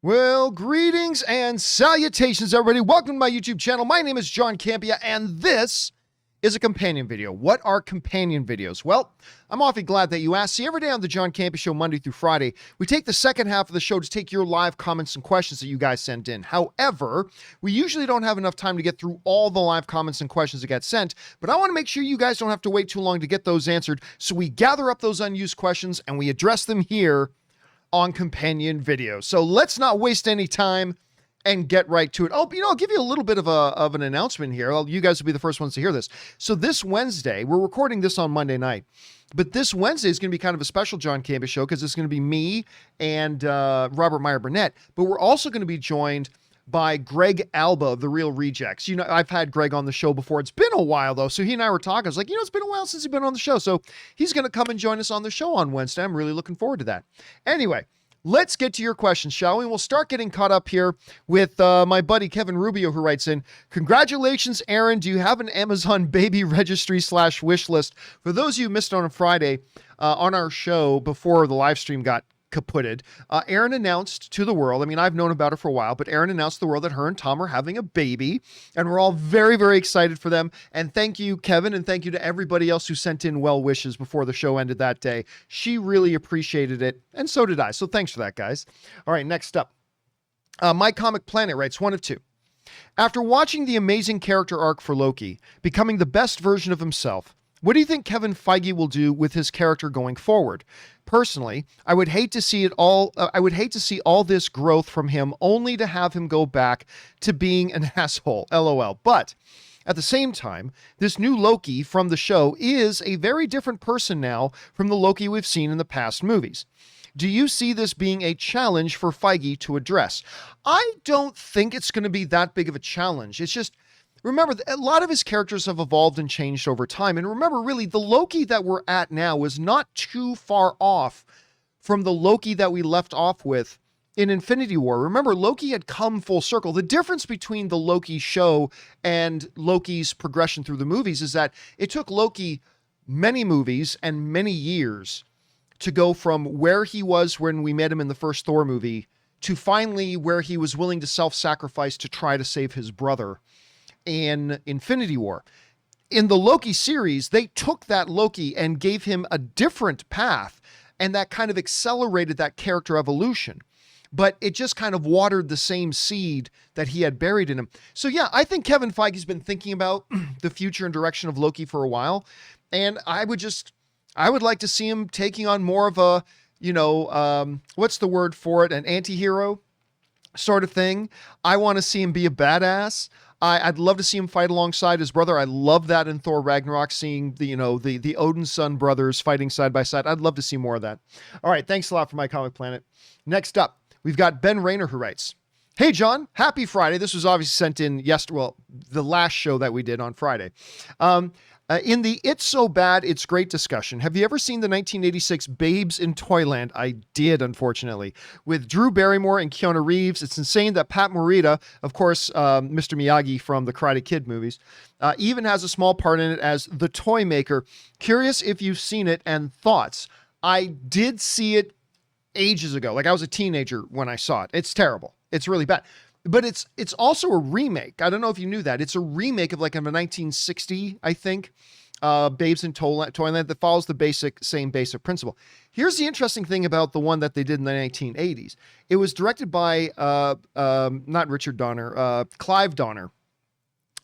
Well, greetings and salutations, everybody. Welcome to my YouTube channel. My name is John Campea, and this is a companion video. What are companion videos? Well, I'm awfully glad that you asked. See, every day on the John Campea Show, Monday through Friday, we take the second half of the show to take your live comments and questions that you guys sent in. However, we usually don't have enough time to get through all the live comments and questions that get sent, but I want to make sure you guys don't have to wait too long to get those answered, so we gather up those unused questions and we address them here on companion videos. So let's not waste any time and get right to it. Oh, I'll give you a little bit of an announcement here. You guys will be the first ones to hear this. So this Wednesday, we're recording this on Monday night, but this Wednesday is going to be kind of a special John Campea Show because it's going to be me and Robert Meyer Burnett, but we're also going to be joined by Greg Alba of The Real Rejects. You know, I've had Greg on the show before. It's been a while though. So he and I were talking. I was like, it's been a while since he's been on the show. So he's going to come and join us on the show on Wednesday. I'm really looking forward to that. Anyway, let's get to your questions, shall we? We'll start getting caught up here with my buddy Kevin Rubio, who writes in, congratulations, Aaron. Do you have an Amazon baby registry / wish list? For those of you who missed on a Friday on our show before the live stream got kaputted, Aaron announced to the world, I've known about it for a while, but Aaron announced to the world that her and Tom are having a baby, and we're all very, very excited for them. And thank you, Kevin, and thank you to everybody else who sent in well wishes before the show ended that day. She really appreciated it, and so did I. So thanks for that, guys. All right, next up. My Comic Planet writes, one of two. After watching the amazing character arc for Loki, becoming the best version of himself, what do you think Kevin Feige will do with his character going forward? Personally, I would hate to see all this growth from him only to have him go back to being an asshole. LOL. But at the same time, this new Loki from the show is a very different person now from the Loki we've seen in the past movies. Do you see this being a challenge for Feige to address? I don't think it's going to be that big of a challenge. It's just, remember, a lot of his characters have evolved and changed over time. And remember, really, the Loki that we're at now is not too far off from the Loki that we left off with in Infinity War. Remember, Loki had come full circle. The difference between the Loki show and Loki's progression through the movies is that it took Loki many movies and many years to go from where he was when we met him in the first Thor movie to finally where he was willing to self-sacrifice to try to save his brother in Infinity War. In the Loki series, they took that Loki and gave him a different path, and that kind of accelerated that character evolution. But it just kind of watered the same seed that he had buried in him. So yeah, I think Kevin Feige's been thinking about the future and direction of Loki for a while, and I would like to see him taking on more of a, what's the word for it? An anti-hero sort of thing. I want to see him be a badass. I'd love to see him fight alongside his brother. I love that in Thor Ragnarok, seeing the Odin son brothers fighting side by side. I'd love to see more of that. All right. Thanks a lot for My Comic Planet. Next up, we've got Ben Rayner, who writes, hey, John, happy Friday. This was obviously sent in yesterday. Well, the last show that we did on Friday. In the It's So Bad, It's Great discussion, have you ever seen the 1986 Babes in Toyland? I did, unfortunately. With Drew Barrymore and Keanu Reeves. It's insane that Pat Morita, of course, Mr. Miyagi from the Karate Kid movies, even has a small part in it as the toy maker. Curious if you've seen it and thoughts. I did see it ages ago. Like, I was a teenager when I saw it. It's terrible. It's really bad. But it's also a remake. I don't know if you knew that. It's a remake of like a 1960, I think, Babes in Toyland that follows the same basic principle. Here's the interesting thing about the one that they did in the 1980s. It was directed by, not Richard Donner, Clive Donner.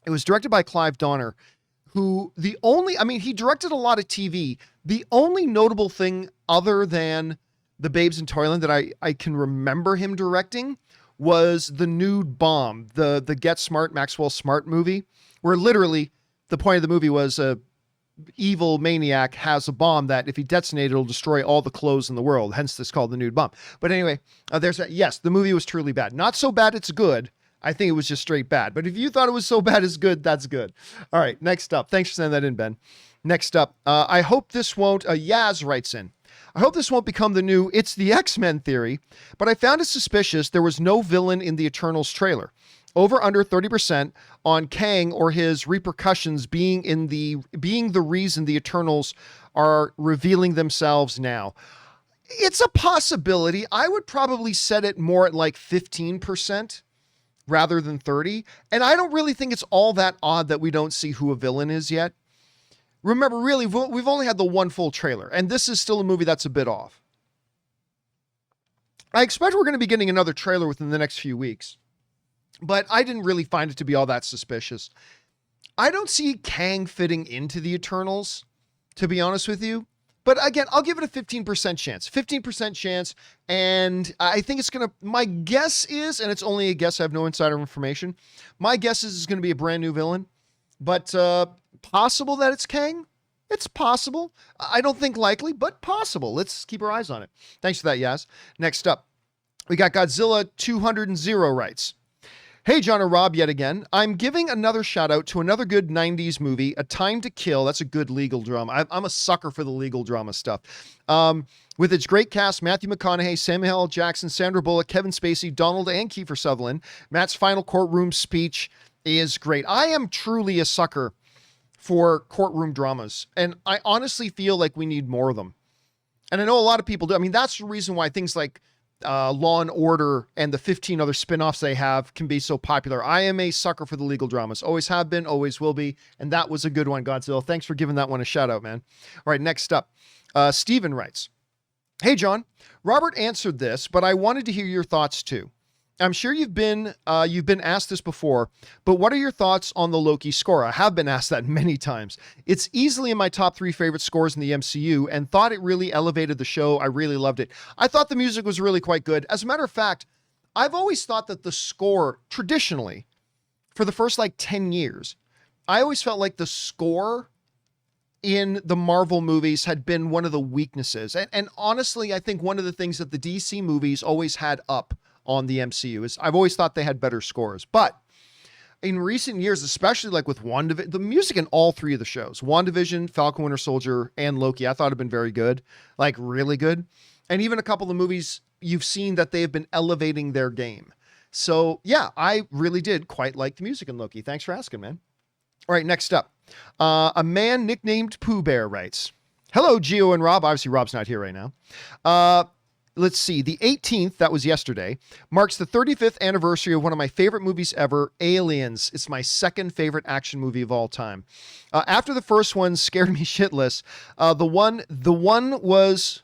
It was directed by Clive Donner, who he directed a lot of TV. The only notable thing other than the Babes in Toyland that I can remember him directing was the Nude Bomb, the Get Smart, Maxwell Smart movie, where literally the point of the movie was a evil maniac has a bomb that if he detonates, it'll destroy all the clothes in the world. Hence this called the Nude Bomb. But anyway, yes, the movie was truly bad. Not so bad it's good. I think it was just straight bad. But if you thought it was so bad it's good, that's good. All right, next up. Thanks for sending that in, Ben. Next up, I hope this won't, Yaz writes in, I hope this won't become the new It's the X-Men theory, but I found it suspicious there was no villain in the Eternals trailer. Over under 30% on Kang or his repercussions being the reason the Eternals are revealing themselves now. It's a possibility. I would probably set it more at like 15% rather than 30. And I don't really think it's all that odd that we don't see who a villain is yet. Remember, really, we've only had the one full trailer, and this is still a movie that's a bit off. I expect we're going to be getting another trailer within the next few weeks, but I didn't really find it to be all that suspicious. I don't see Kang fitting into the Eternals, to be honest with you. But again, I'll give it a 15% chance. 15% chance, and I think it's going to, my guess is, and it's only a guess, I have no insider information, my guess is it's going to be a brand new villain. But possible that it's Kang? It's possible. I don't think likely, but possible. Let's keep our eyes on it. Thanks for that, Yaz. Next up, we got Godzilla 200 writes, "Hey, John and Rob, yet again. I'm giving another shout out to another good 90s movie, A Time to Kill." That's a good legal drama. I'm a sucker for the legal drama stuff. With its great cast, Matthew McConaughey, Samuel L. Jackson, Sandra Bullock, Kevin Spacey, Donald and Kiefer Sutherland. Matt's final courtroom speech is great. I am truly a sucker for courtroom dramas, and I honestly feel like we need more of them. And I know a lot of people do. I mean, that's the reason why things like Law and Order and the 15 other spin-offs they have can be so popular. I am a sucker for the legal dramas. Always have been, always will be. And that was a good one, Godzilla. Thanks for giving that one a shout out, man. All right, next up, Steven writes, "Hey, John, Robert answered this, but I wanted to hear your thoughts too. I'm sure you've been asked this before, but what are your thoughts on the Loki score? I have been asked that many times. It's easily in my top 3 favorite scores in the MCU and thought it really elevated the show. I really loved it. I thought the music was really quite good. As a matter of fact, I've always thought that the score, traditionally, for the first like 10 years, I always felt like the score in the Marvel movies had been one of the weaknesses. And honestly, I think one of the things that the DC movies always had up on the MCU is I've always thought they had better scores. But in recent years, especially like with WandaVision, the music in all 3 of the shows, WandaVision, Falcon Winter Soldier, and Loki, I thought have been very good, like really good. And even a couple of the movies, you've seen that they have been elevating their game. So yeah, I really did quite like the music in Loki. Thanks for asking, man. All right, next up, a man nicknamed Pooh Bear writes, "Hello, Gio and Rob." Obviously, Rob's not here right now. Let's see, the 18th, that was yesterday, marks the 35th anniversary of one of my favorite movies ever, Aliens. It's my second favorite action movie of all time. After the first one scared me shitless, the one was,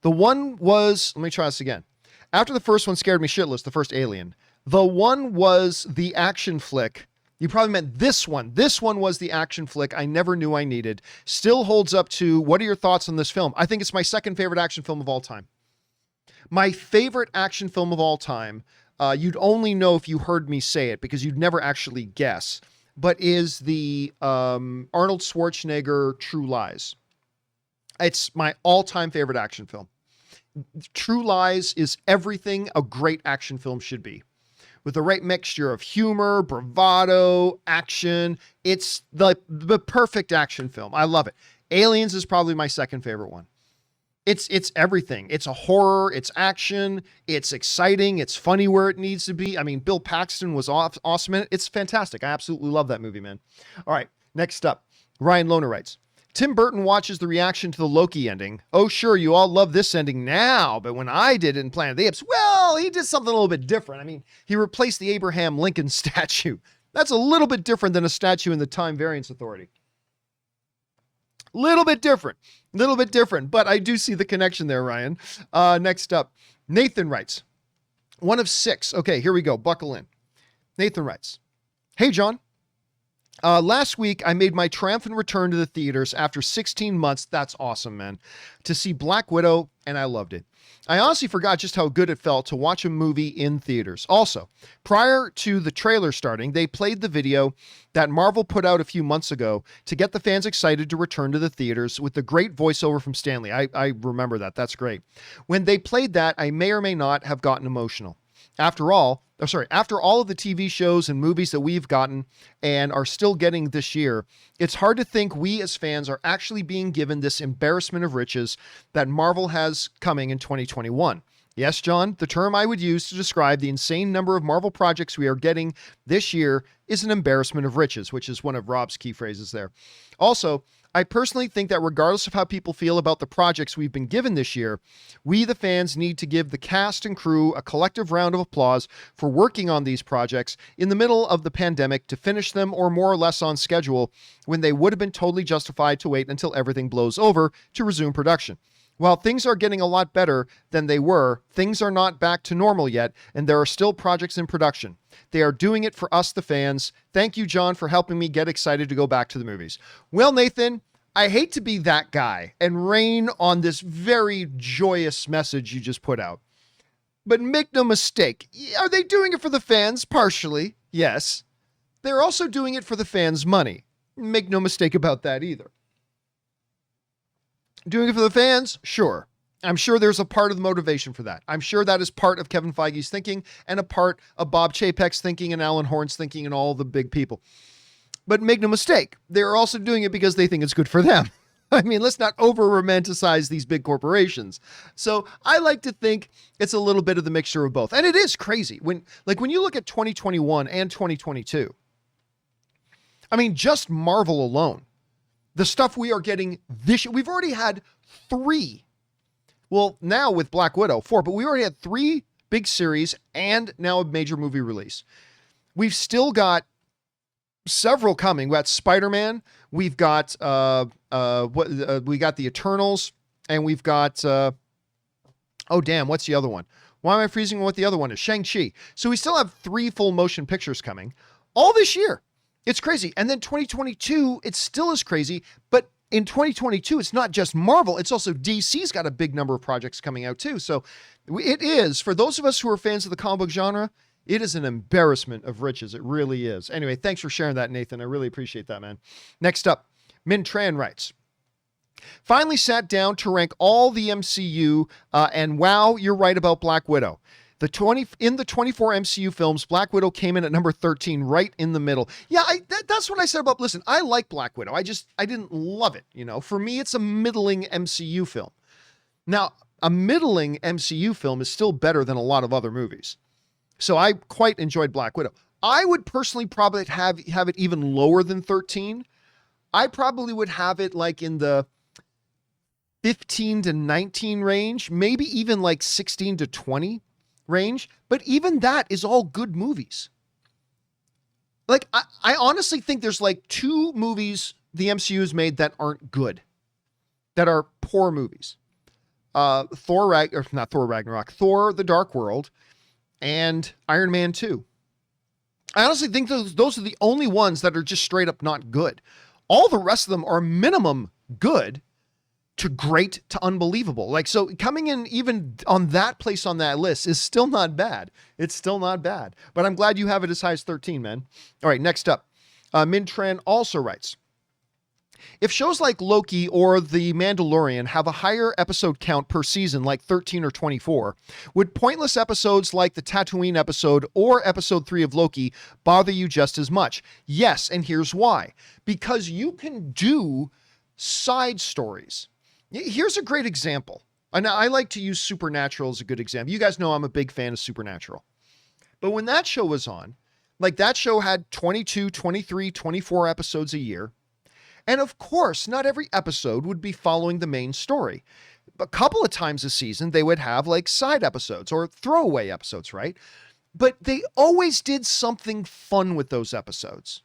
let me try this again. After the first one scared me shitless, the first Alien, the one was the action flick. You probably meant this one. This one was the action flick I never knew I needed. Still holds up to, what are your thoughts on this film? I think it's my second favorite action film of all time. My favorite action film of all time, you'd only know if you heard me say it because you'd never actually guess, but is the Arnold Schwarzenegger True Lies. It's my all-time favorite action film. True Lies is everything a great action film should be. With the right mixture of humor, bravado, action. It's the perfect action film. I love it. Aliens is probably my second favorite one. It's everything. It's a horror, it's action, it's exciting, it's funny where it needs to be. I mean, Bill Paxton was awesome in it. It's fantastic. I absolutely love that movie, man. All right, next up, Ryan Lohner writes, "Tim Burton watches the reaction to the Loki ending. Oh, sure, you all love this ending now, but when I did it in Planet of the Apes, well, he did something a little bit different. I mean, he replaced the Abraham Lincoln statue. That's a little bit different than a statue in the Time Variance Authority. Little bit different, but I do see the connection there, Ryan. Next up, Nathan writes, one of 6. Okay, here we go. Buckle in. Nathan writes, "Hey, John. Last week, I made my triumphant return to the theaters after 16 months. That's awesome, man. To see Black Widow, and I loved it. I honestly forgot just how good it felt to watch a movie in theaters. Also, prior to the trailer starting, they played the video that Marvel put out a few months ago to get the fans excited to return to the theaters with the great voiceover from Stanley. I remember that. That's great. When they played that, I may or may not have gotten emotional. After all of the TV shows and movies that we've gotten and are still getting this year, it's hard to think we as fans are actually being given this embarrassment of riches that Marvel has coming in 2021. Yes, John, the term I would use to describe the insane number of Marvel projects we are getting this year is an embarrassment of riches, which is one of Rob's key phrases there. Also, I personally think that regardless of how people feel about the projects we've been given this year, we, the fans, need to give the cast and crew a collective round of applause for working on these projects in the middle of the pandemic to finish them or more or less on schedule when they would have been totally justified to wait until everything blows over to resume production. While things are getting a lot better than they were, things are not back to normal yet, and there are still projects in production. They are doing it for us, the fans. Thank you, John, for helping me get excited to go back to the movies. Well, Nathan, I hate to be that guy and rain on this very joyous message you just put out. But make no mistake, are they doing it for the fans? Partially, yes. They're also doing it for the fans' money. Make no mistake about that either. Doing it for the fans? Sure. I'm sure there's a part of the motivation for that. I'm sure that is part of Kevin Feige's thinking and a part of Bob Chapek's thinking and Alan Horn's thinking and all the big people. But make no mistake, they're also doing it because they think it's good for them. I mean, let's not over-romanticize these big corporations. So I like to think it's a little bit of the mixture of both. And it is crazy. When you look at 2021 and 2022, I mean, just Marvel alone, the stuff we are getting this year, we've already had 3. Well, now with Black Widow, 4, but we already had 3 big series and now a major movie release. We've still got several coming. We got Spider-Man, we've got we got the Eternals, and we've got what's the other one? Why am I freezing on what the other one is? Shang-Chi. So we still have 3 full motion pictures coming all this year. It's crazy. And then 2022, it's still as crazy, but in 2022, it's not just Marvel, it's also DC's got a big number of projects coming out too. So it is, for those of us who are fans of the comic book genre, it is an embarrassment of riches. It really is. Anyway, thanks for sharing that, Nathan. I really appreciate that, man. Next up, Min Tran writes, finally sat down to rank all the MCU, and wow, you're right about Black Widow. In the 24 MCU films, Black Widow came in at number 13, right in the middle. Yeah, that's what I said about, listen, I like Black Widow. I didn't love it. You know, for me, it's a middling MCU film. Now, a middling MCU film is still better than a lot of other movies. So I quite enjoyed Black Widow. I would personally probably have it even lower than 13. I probably would have it like in the 15 to 19 range, maybe even like 16 to 20 range, but even that is all good movies. Like, I honestly think there's like 2 movies the MCU has made that aren't good, that are poor movies. Thor the Dark World, and Iron Man 2. I honestly think those are the only ones that are just straight up not good. All the rest of them are minimum good to great to unbelievable. Like, so coming in even on that place on that list is still not bad. It's still not bad. But I'm glad you have it as high as 13, man. All right, next up. Min Tran also writes, if shows like Loki or The Mandalorian have a higher episode count per season, like 13 or 24, would pointless episodes like the Tatooine episode or episode 3 of Loki bother you just as much? Yes, and here's why. Because you can do side stories. Here's a great example. And I like to use Supernatural as a good example. You guys know I'm a big fan of Supernatural. But when that show was on, like that show had 22, 23, 24 episodes a year. And of course, not every episode would be following the main story. A couple of times a season, they would have like side episodes or throwaway episodes, right? But they always did something fun with those episodes.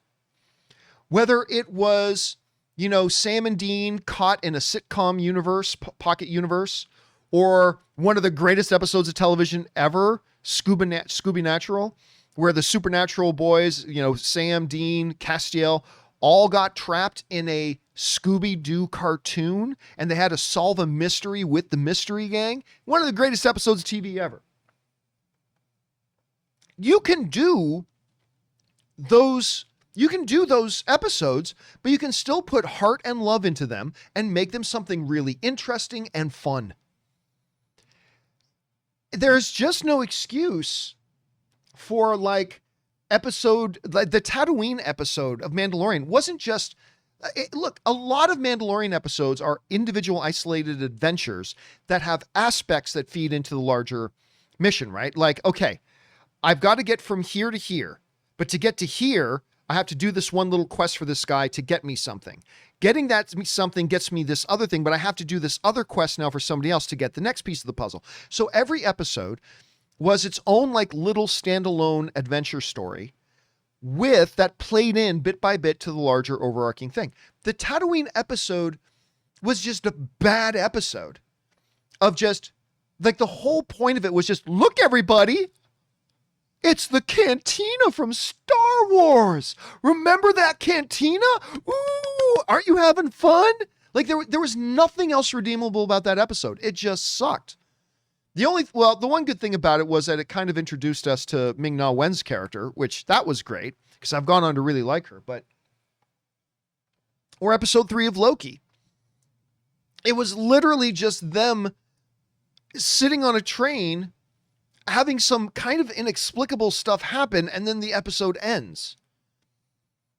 Whether it was, you know, Sam and Dean caught in a sitcom universe, pocket universe, or one of the greatest episodes of television ever, Scooby Natural, where the Supernatural boys, you know, Sam, Dean, Castiel, all got trapped in a Scooby-Doo cartoon, and they had to solve a mystery with the Mystery Gang. One of the greatest episodes of TV ever. You can do those episodes, but you can still put heart and love into them and make them something really interesting and fun. There's just no excuse for like the Tatooine episode of Mandalorian wasn't just, look, a lot of Mandalorian episodes are individual isolated adventures that have aspects that feed into the larger mission, right? Like, okay, I've got to get from here to here, but to get to here, I have to do this one little quest for this guy to get me something. Getting that something gets me this other thing, but I have to do this other quest now for somebody else to get the next piece of the puzzle. So every episode was its own like little standalone adventure story with that played in bit by bit to the larger overarching thing. The Tatooine episode was just a bad episode of just like the whole point of it was just, look, everybody, it's the cantina from Star Wars. Remember that cantina? Ooh, aren't you having fun? Like there was nothing else redeemable about that episode. It just sucked. The one good thing about it was that it kind of introduced us to Ming-Na Wen's character, which that was great because I've gone on to really like her. Or episode 3 of Loki. It was literally just them sitting on a train, having some kind of inexplicable stuff happen, and then the episode ends.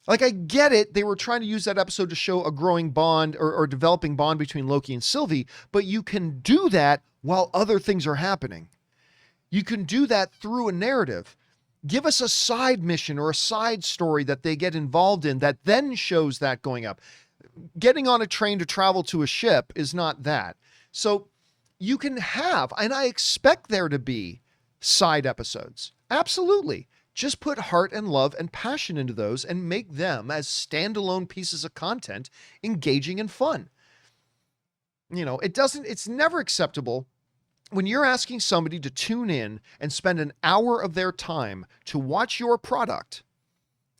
Like, I get it. They were trying to use that episode to show a growing bond or developing bond between Loki and Sylvie, but you can do that while other things are happening. You can do that through a narrative. Give us a side mission or a side story that they get involved in that then shows that going up. Getting on a train to travel to a ship is not that. So you can have, and I expect there to be, side episodes. Absolutely. Just put heart and love and passion into those and make them as standalone pieces of content engaging and fun. You know, it's never acceptable when you're asking somebody to tune in and spend an hour of their time to watch your product.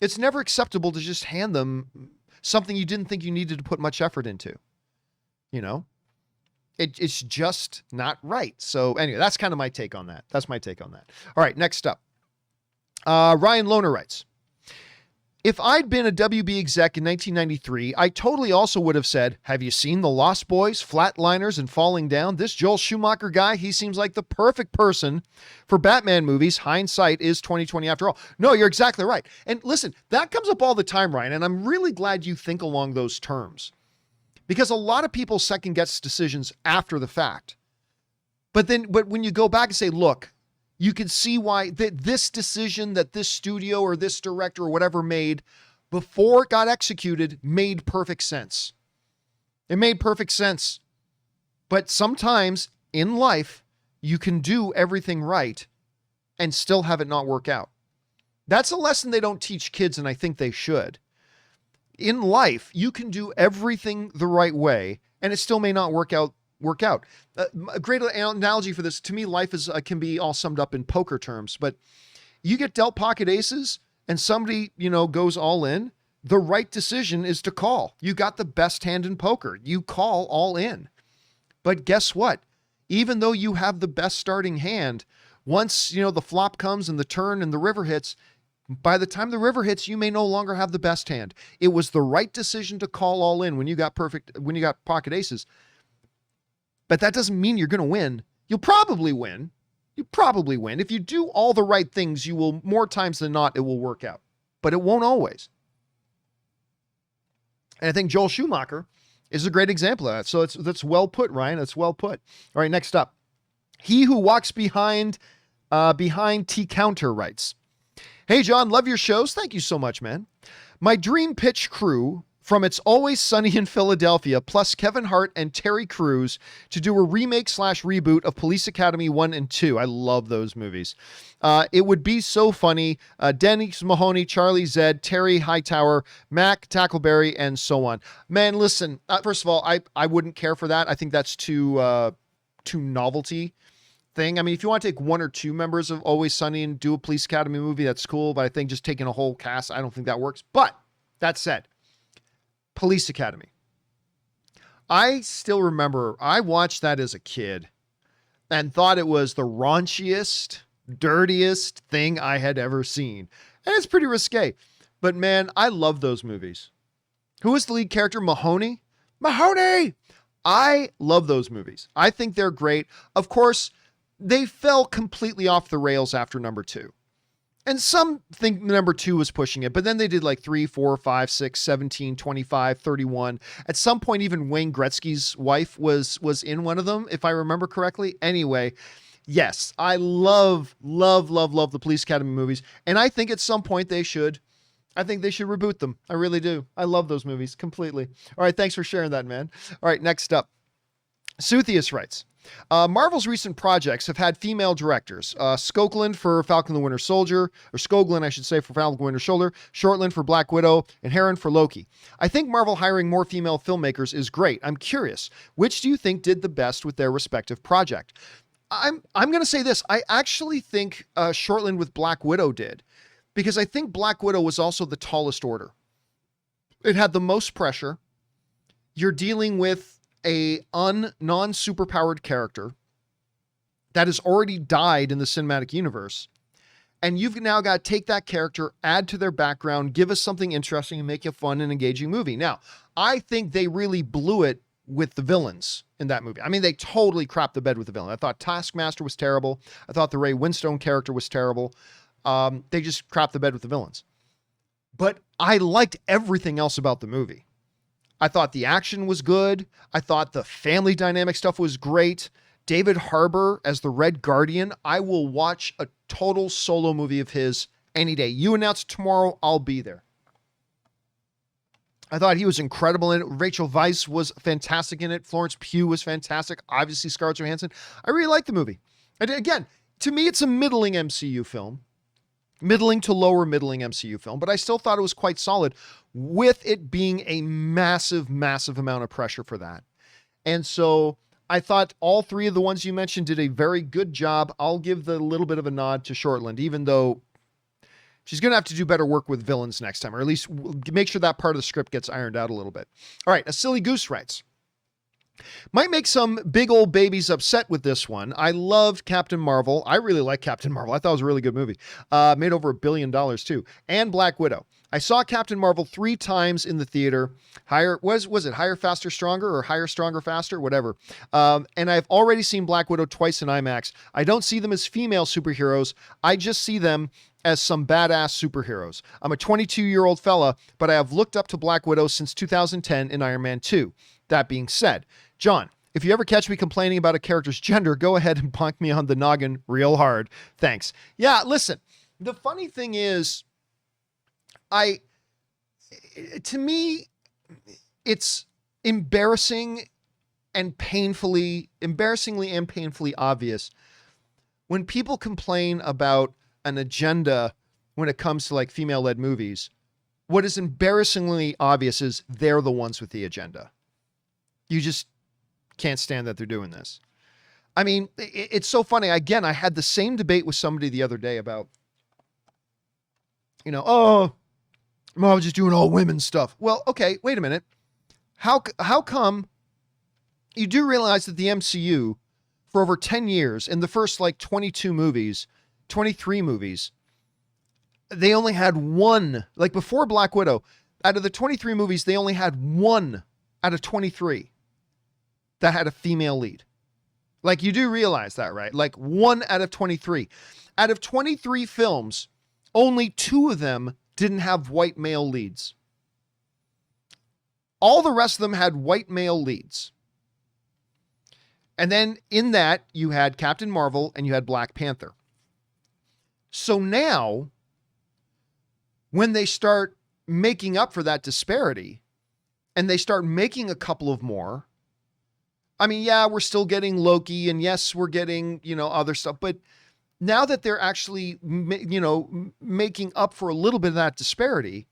It's never acceptable to just hand them something you didn't think you needed to put much effort into. You know, it's just not right. So anyway, that's kind of my take on that. All right, next up. Ryan Lohner writes, if I'd been a WB exec in 1993, I totally also would have said, have you seen The Lost Boys, Flatliners, and Falling Down? This Joel Schumacher guy, he seems like the perfect person for Batman movies. Hindsight is 2020 after all. No, you're exactly right. And listen, that comes up all the time, Ryan, and I'm really glad you think along those terms. Because a lot of people second guess decisions after the fact. But when you go back and say, look, you can see why this decision that this studio or this director or whatever made before it got executed made perfect sense. It made perfect sense. But sometimes in life, you can do everything right and still have it not work out. That's a lesson they don't teach kids, and I think they should. In life, you can do everything the right way, and it still may not work out. A great analogy for this, to me, life can be all summed up in poker terms, but you get dealt pocket aces and somebody, goes all in. The right decision is to call. You got the best hand in poker. You call all in. But guess what? Even though you have the best starting hand, once, the flop comes and the turn and the river hits, by the time the river hits, you may no longer have the best hand. It was the right decision to call all in when you got pocket aces. But that doesn't mean you're going to win. You'll probably win. If you do all the right things, you will, more times than not, it will work out. But it won't always. And I think Joel Schumacher is a great example of that. So that's well put, Ryan. That's well put. All right, next up. He who walks behind T Counter writes, hey, John, love your shows. Thank you so much, man. My dream pitch crew from It's Always Sunny in Philadelphia, plus Kevin Hart and Terry Crews, to do a remake/reboot of Police Academy 1 and 2. I love those movies. It would be so funny. Dennis Mahoney, Charlie Zed, Terry Hightower, Mac Tackleberry, and so on. Man, listen, first of all, I wouldn't care for that. I think that's too novelty thing. I mean, if you want to take one or two members of Always Sunny and do a Police Academy movie, that's cool. But I think just taking a whole cast, I don't think that works. But that said, Police Academy. I still remember I watched that as a kid and thought it was the raunchiest, dirtiest thing I had ever seen. And it's pretty risque. But man, I love those movies. Who is the lead character? Mahoney? Mahoney! I love those movies. I think they're great. Of course, they fell completely off the rails after number 2. And some think number 2 was pushing it, but then they did like 3, 4, 5, 6, 17, 25, 31. At some point, even Wayne Gretzky's wife was in one of them, if I remember correctly. Anyway, yes, I love the Police Academy movies. And I think at some point they should I think they should reboot them. I really do. I love those movies completely. All right, thanks for sharing that, man. All right, next up. Suthius writes, Marvel's recent projects have had female directors. Skoglund for Falcon the Winter Soldier, or Skoglund, I should say, for Falcon the Winter Soldier, Shortland for Black Widow, and Heron for Loki. I think Marvel hiring more female filmmakers is great. I'm curious, which do you think did the best with their respective project? I'm going to say this. I actually think Shortland with Black Widow did, because I think Black Widow was also the tallest order. It had the most pressure. You're dealing with a non-superpowered character that has already died in the cinematic universe. And you've now got to take that character, add to their background, give us something interesting, and make a fun and engaging movie. Now, I think they really blew it with the villains in that movie. I mean, they totally crapped the bed with the villain. I thought Taskmaster was terrible. I thought the Ray Winstone character was terrible. They just crapped the bed with the villains. But I liked everything else about the movie. I thought the action was good. I thought the family dynamic stuff was great. David Harbour as the Red Guardian. I will watch a total solo movie of his any day. You announce tomorrow, I'll be there. I thought he was incredible in it. Rachel Weisz was fantastic in it. Florence Pugh was fantastic. Obviously, Scarlett Johansson. I really liked the movie. And again, to me, it's a middling MCU film. Middling to lower middling MCU film, but I still thought it was quite solid, with it being a massive, massive amount of pressure for that. And so I thought all three of the ones you mentioned did a very good job. I'll give the little bit of a nod to Shortland, even though she's going to have to do better work with villains next time, or at least make sure that part of the script gets ironed out a little bit. All right, A Silly Goose writes, might make some big old babies upset with this one. I loved Captain Marvel. I really like Captain Marvel. I thought it was a really good movie. Made over $1 billion too. And Black Widow. I saw Captain Marvel 3 times in the theater. Was it Higher, Faster, Stronger, or Higher, Stronger, Faster? Whatever. And I've already seen Black Widow twice in IMAX. I don't see them as female superheroes. I just see them as some badass superheroes. I'm a 22-year-old fella, but I have looked up to Black Widow since 2010 in Iron Man 2. That being said, John, if you ever catch me complaining about a character's gender, go ahead and bonk me on the noggin real hard. Thanks. Yeah, listen, the funny thing is, to me, it's embarrassingly and painfully obvious when people complain about an agenda when it comes to like female-led movies. What is embarrassingly obvious is they're the ones with the agenda. You just can't stand that they're doing this. I mean, it's so funny. Again, I had the same debate with somebody the other day about, oh, Marvel's just doing all women stuff. Well, okay, wait a minute. How come you do realize that the MCU for over 10 years, in the first like 23 movies, they only had one, like before Black Widow, out of the 23 movies, they only had one out of 23 that had a female lead. Like, you do realize that, right? Like 1 out of 23. Out of 23 films, only 2 of them didn't have white male leads. All the rest of them had white male leads. And then in that, you had Captain Marvel and you had Black Panther. So now, when they start making up for that disparity, and they start making a couple of more, I mean, yeah, we're still getting Loki, and yes, we're getting, other stuff, but now that they're actually, making up for a little bit of that disparity,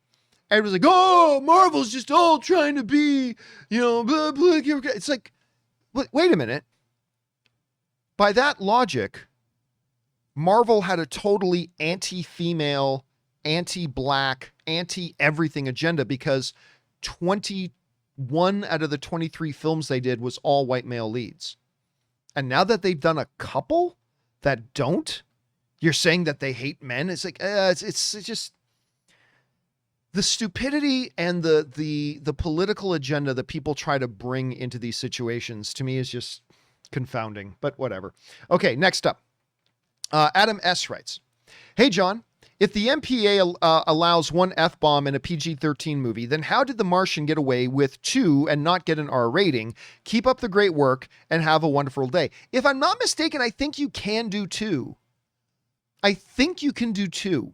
everyone's like, oh, Marvel's just all trying to be, blah, blah. It's like, wait a minute. By that logic, Marvel had a totally anti-female, anti-black, anti-everything agenda, because 21 out of the 23 films they did was all white male leads. And now that they've done a couple that don't, you're saying that they hate men? It's like, it's just the stupidity and the political agenda that people try to bring into these situations, to me, is just confounding, but whatever. Okay, next up. Adam S. writes, hey, John, if the MPA allows one F-bomb in a PG-13 movie, then how did The Martian get away with 2 and not get an R rating? Keep up the great work and have a wonderful day. If I'm not mistaken, I think you can do 2. I think you can do 2.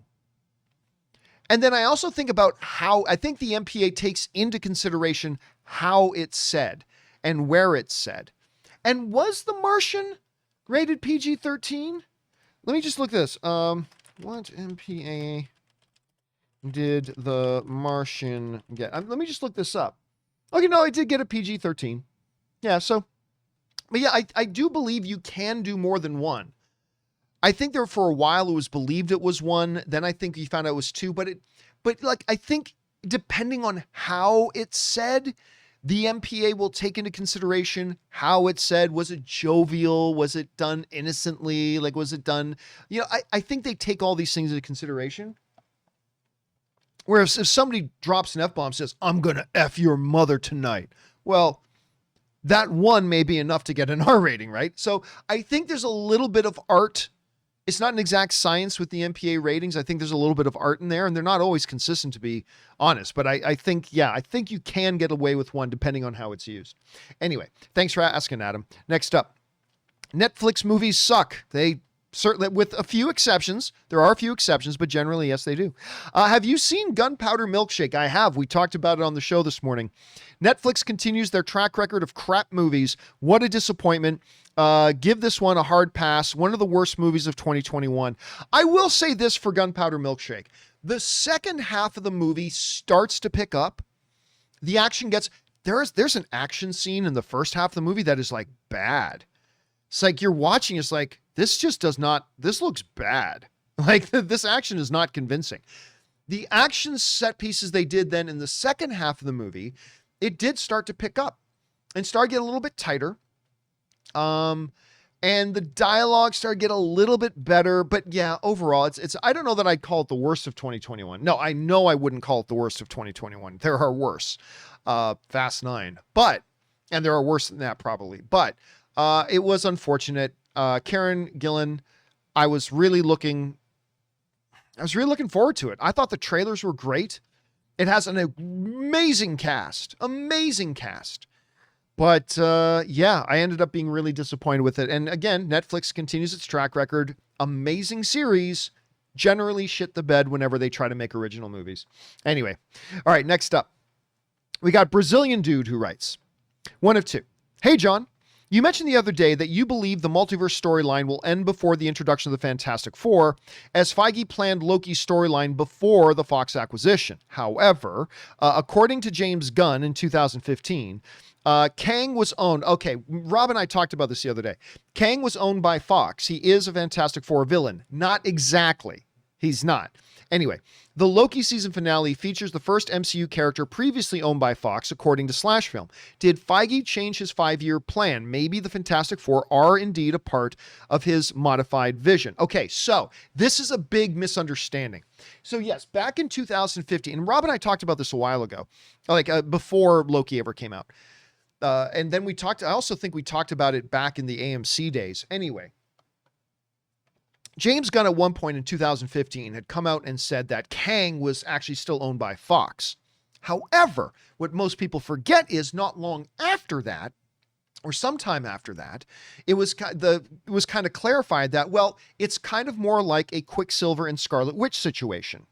And then I also think about how I think the MPA takes into consideration how it's said and where it's said. And was The Martian rated PG-13? Let me just look at this. What MPA did The Martian get? Let me just look this up. Okay, no, it did get a PG-13. Yeah, so, but yeah, I do believe you can do more than one. I think there for a while it was believed it was one. Then I think you found out it was two. But like I think depending on how it's said, the MPA will take into consideration how it's said. Was it jovial? Was it done innocently? Like, was it done? You know, I think they take all these things into consideration. Whereas if somebody drops an F-bomb and says, I'm going to F your mother tonight. Well, that one may be enough to get an R rating, right? So I think there's a little bit of art. It's not an exact science with the MPA ratings. I think there's a little bit of art in there, and they're not always consistent, to be honest. But I think you can get away with one depending on how it's used. Anyway, thanks for asking, Adam. Next up, Netflix movies suck. They certainly, with a few exceptions. There are a few exceptions, but generally, yes, they do. Have you seen Gunpowder Milkshake? I have. We talked about it on the show this morning. Netflix continues their track record of crap movies. What a disappointment. Give this one a hard pass. One of the worst movies of 2021. I will say this for Gunpowder Milkshake. The second half of the movie starts to pick up. The action gets... There's an action scene in the first half of the movie that is like bad. It's like you're watching, it's like, this looks bad. Like this action is not convincing. The action set pieces they did then in the second half of the movie, it did start to pick up and start getting a little bit tighter. And the dialogue started to get a little bit better, but yeah, overall, it's, I don't know that I'd call it the worst of 2021. No, I know I wouldn't call it the worst of 2021. There are worse, Fast 9, and there are worse than that probably, but, it was unfortunate. Karen Gillan, I was really looking forward to it. I thought the trailers were great. It has an amazing cast. But yeah, I ended up being really disappointed with it. And again, Netflix continues its track record. Amazing series, generally shit the bed whenever they try to make original movies. Anyway, all right, next up. We got Brazilian dude who writes, one of two. Hey, John. You mentioned the other day that you believe the multiverse storyline will end before the introduction of the Fantastic Four, as Feige planned Loki's storyline before the Fox acquisition. However, according to James Gunn in 2015, Kang was owned. Okay, Rob and I talked about this the other day. Kang was owned by Fox. He is a Fantastic Four villain. Not exactly. He's not. Anyway, the Loki season finale features the first MCU character previously owned by Fox, according to Slash Film. Did Feige change his 5-year plan? Maybe the Fantastic Four are indeed a part of his modified vision. Okay, so this is a big misunderstanding. So yes, back in 2015, and Rob and I talked about this a while ago, like before Loki ever came out. And then I also think we talked about it back in the AMC days. Anyway, James Gunn at one point in 2015 had come out and said that Kang was actually still owned by Fox. However, what most people forget is not long after that, or sometime after that, it was kind of clarified that, well, it's kind of more like a Quicksilver and Scarlet Witch situation.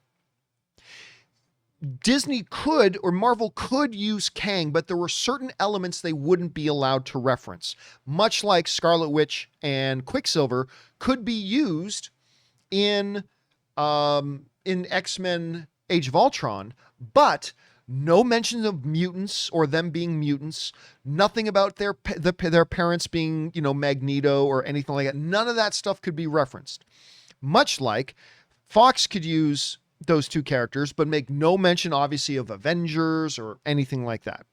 Disney could, or Marvel could use Kang, but there were certain elements they wouldn't be allowed to reference. Much like Scarlet Witch and Quicksilver could be used in X-Men Age of Ultron, but no mention of mutants or them being mutants, nothing about their parents being, Magneto or anything like that. None of that stuff could be referenced. Much like Fox could use those two characters, but make no mention, obviously, of Avengers or anything like that.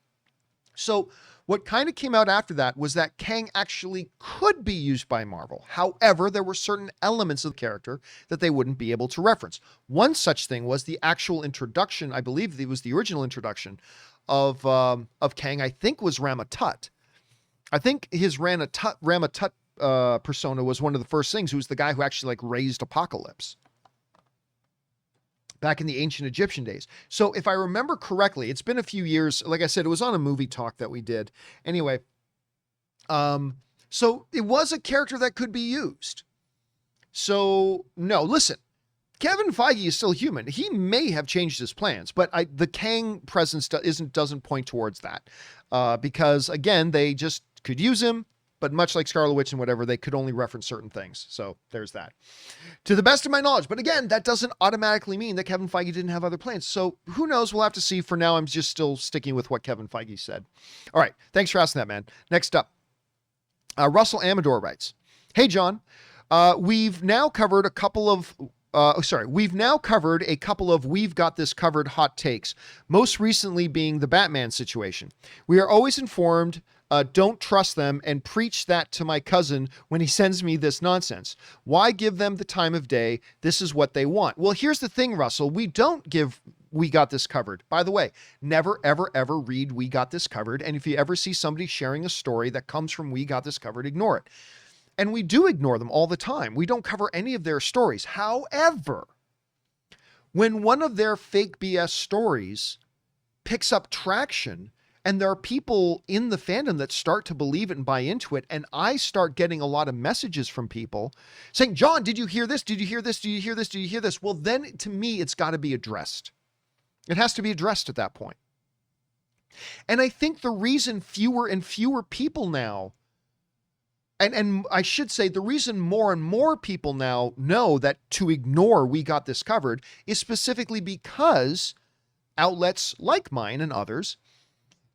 So what kind of came out after that was that Kang actually could be used by Marvel. However, there were certain elements of the character that they wouldn't be able to reference. One such thing was the actual introduction. I believe it was the original introduction of Kang. I think was Ramatut. I think his Ramatut persona was one of the first things. Who was the guy who actually raised Apocalypse back in the ancient Egyptian days. So if I remember correctly, it's been a few years. Like I said, it was on a movie talk that we did. Anyway, so it was a character that could be used. So no, listen, Kevin Feige is still human. He may have changed his plans, but the Kang presence doesn't point towards that, because again, they just could use him, but much like Scarlet Witch and whatever, they could only reference certain things. So there's that. To the best of my knowledge, but again, that doesn't automatically mean that Kevin Feige didn't have other plans. So who knows? We'll have to see. For now, I'm just still sticking with what Kevin Feige said. All right, thanks for asking that, man. Next up, Russell Amador writes, "Hey John, we've now covered a couple of." We've now covered a couple of We've Got This Covered hot takes, most recently being the Batman situation. We are always informed, don't trust them, and preach that to my cousin when he sends me this nonsense. Why give them the time of day? This is what they want. Well, here's the thing, Russell. We don't give We Got This Covered. By the way, never, ever, ever read We Got This Covered. And if you ever see somebody sharing a story that comes from We Got This Covered, ignore it. And we do ignore them all the time. We don't cover any of their stories. However, when one of their fake BS stories picks up traction and there are people in the fandom that start to believe it and buy into it, and I start getting a lot of messages from people saying, John, did you hear this? Did you hear this? Did you hear this? Did you hear this? Well, then to me, it's got to be addressed. It has to be addressed at that point. And I think the reason fewer and fewer people now, and I should say the reason more and more people now know that to ignore We Got This Covered is specifically because outlets like mine and others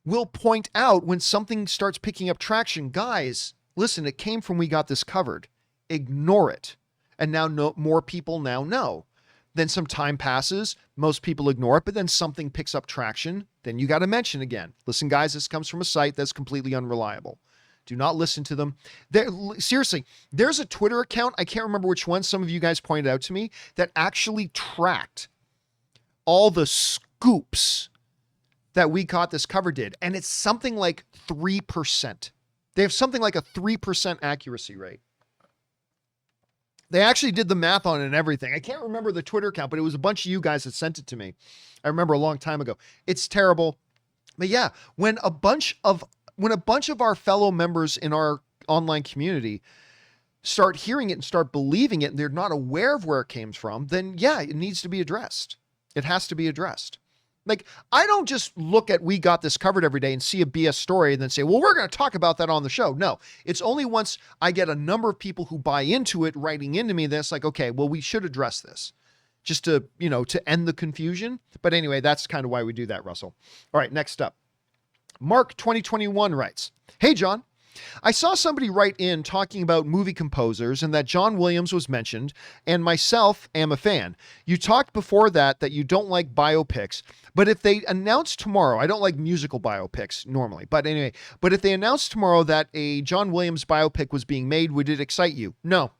will point out when something starts picking up traction. Guys, listen, it came from We Got This Covered. Ignore it. And now more people now know. Then some time passes, most people ignore it, but then something picks up traction. Then you got to mention again. Listen, guys, this comes from a site that's completely unreliable. Do not listen to them. Seriously, there's a Twitter account, I can't remember which one, some of you guys pointed out to me, that actually tracked all the scoops that We Got This Covered did. And it's something like 3%. They have something like a 3% accuracy rate. They actually did the math on it and everything. I can't remember the Twitter account, but it was a bunch of you guys that sent it to me. I remember a long time ago. It's terrible. But yeah, when a bunch of our fellow members in our online community start hearing it and start believing it, and they're not aware of where it came from, then yeah, it needs to be addressed. It has to be addressed. Like, I don't just look at We Got This Covered every day and see a BS story and then say, well, we're going to talk about that on the show. No, it's only once I get a number of people who buy into it writing into me this, like, okay, well, we should address this just to, to end the confusion. But anyway, that's kind of why we do that, Russell. All right, next up. Mark 2021 writes, "Hey, John, I saw somebody write in talking about movie composers and that John Williams was mentioned, and myself am a fan. You talked before that you don't like biopics, but if they announce tomorrow, I don't like musical biopics normally, but anyway, but if they announced tomorrow that a John Williams biopic was being made, would it excite you?" No.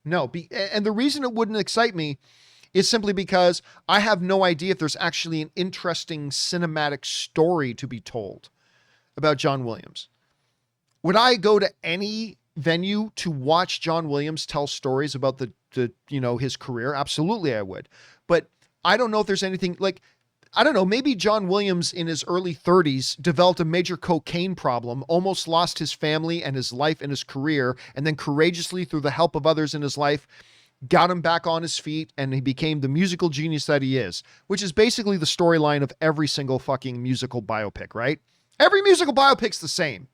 And the reason it wouldn't excite me is simply because I have no idea if there's actually an interesting cinematic story to be told about John Williams. Would I go to any venue to watch John Williams tell stories about his career? Absolutely I would. But I don't know if there's anything like, I don't know, maybe John Williams in his early 30s developed a major cocaine problem, almost lost his family and his life and his career, and then courageously, through the help of others in his life, got him back on his feet, and he became the musical genius that he is, which is basically the storyline of every single fucking musical biopic, right? Every musical biopic's the same,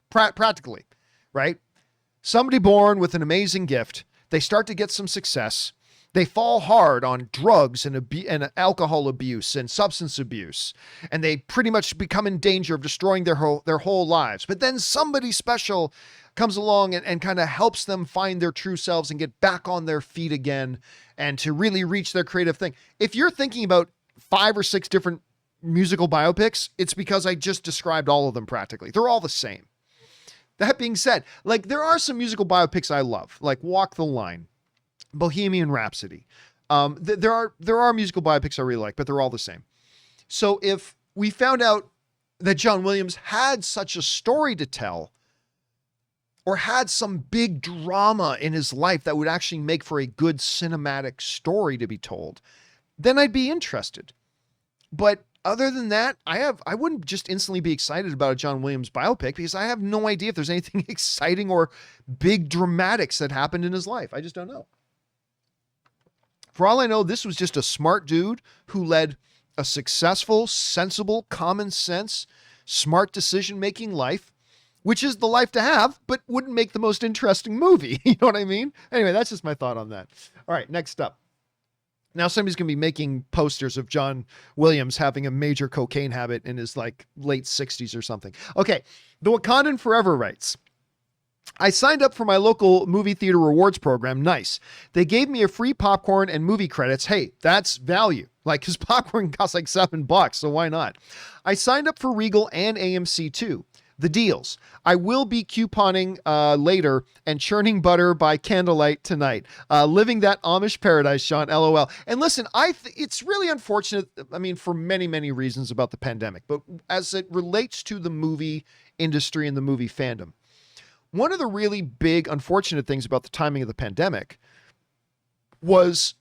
practically, right? Somebody born with an amazing gift, they start to get some success, they fall hard on drugs and alcohol abuse and substance abuse, and they pretty much become in danger of destroying their whole lives. But then somebody special comes along and kind of helps them find their true selves and get back on their feet again and to really reach their creative thing. If you're thinking about 5 or 6 different musical biopics, it's because I just described all of them practically. They're all the same. That being said, like, there are some musical biopics I love, like Walk the Line, Bohemian Rhapsody. There are musical biopics I really like, but they're all the same. So if we found out that John Williams had such a story to tell, or had some big drama in his life that would actually make for a good cinematic story to be told, then I'd be interested. But other than that, I wouldn't just instantly be excited about a John Williams biopic because I have no idea if there's anything exciting or big dramatics that happened in his life. I just don't know. For all I know, this was just a smart dude who led a successful, sensible, common sense, smart decision-making life, which is the life to have, but wouldn't make the most interesting movie. You know what I mean? Anyway, that's just my thought on that. All right, next up. Now somebody's going to be making posters of John Williams having a major cocaine habit in his like late 60s or something. Okay, the Wakandan Forever writes, I signed up for my local movie theater rewards program. Nice. They gave me a free popcorn and movie credits. Hey, that's value. Like, his popcorn costs like $7, so why not? I signed up for Regal and AMC too. The deals. I will be couponing later and churning butter by candlelight tonight. Living that Amish paradise, Sean, LOL. And listen, it's really unfortunate, I mean, for many, many reasons about the pandemic, but as it relates to the movie industry and the movie fandom, one of the really big, unfortunate things about the timing of the pandemic was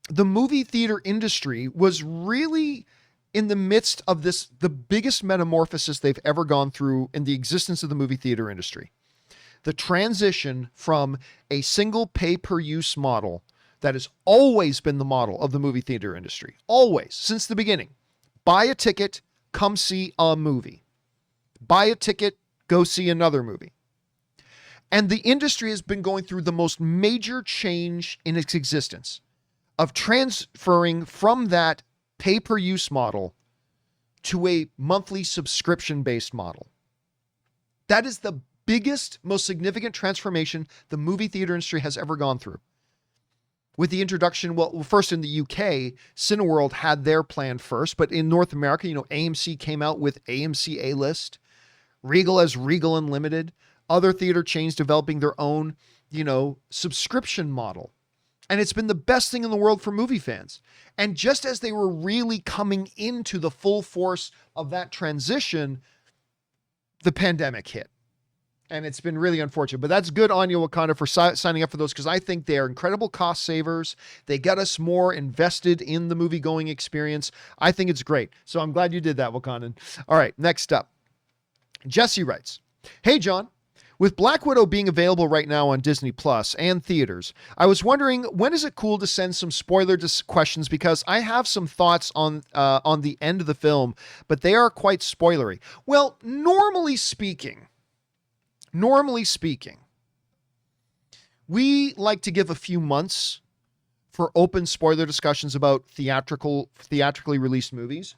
the movie theater industry was really in the midst of this, the biggest metamorphosis they've ever gone through in the existence of the movie theater industry. The transition from a single pay-per-use model that has always been the model of the movie theater industry, always, since the beginning. Buy a ticket, come see a movie. Buy a ticket, go see another movie. And the industry has been going through the most major change in its existence of transferring from that pay-per-use model to a monthly subscription-based model. That is the biggest, most significant transformation the movie theater industry has ever gone through. With the introduction, well, first in the UK, Cineworld had their plan first, but in North America, AMC came out with AMC A-List, Regal as Regal Unlimited, other theater chains developing their own, subscription model. And it's been the best thing in the world for movie fans. And just as they were really coming into the full force of that transition, the pandemic hit. And it's been really unfortunate. But that's good on you, Wakanda, for signing up for those, because I think they are incredible cost savers. They get us more invested in the movie-going experience. I think it's great. So I'm glad you did that, Wakandan. All right, next up. Jesse writes, Hey, John. With Black Widow being available right now on Disney Plus and theaters, I was wondering, when is it cool to send some spoiler questions, because I have some thoughts on the end of the film, but they are quite spoilery. Well, normally speaking, we like to give a few months for open spoiler discussions about theatrically released movies.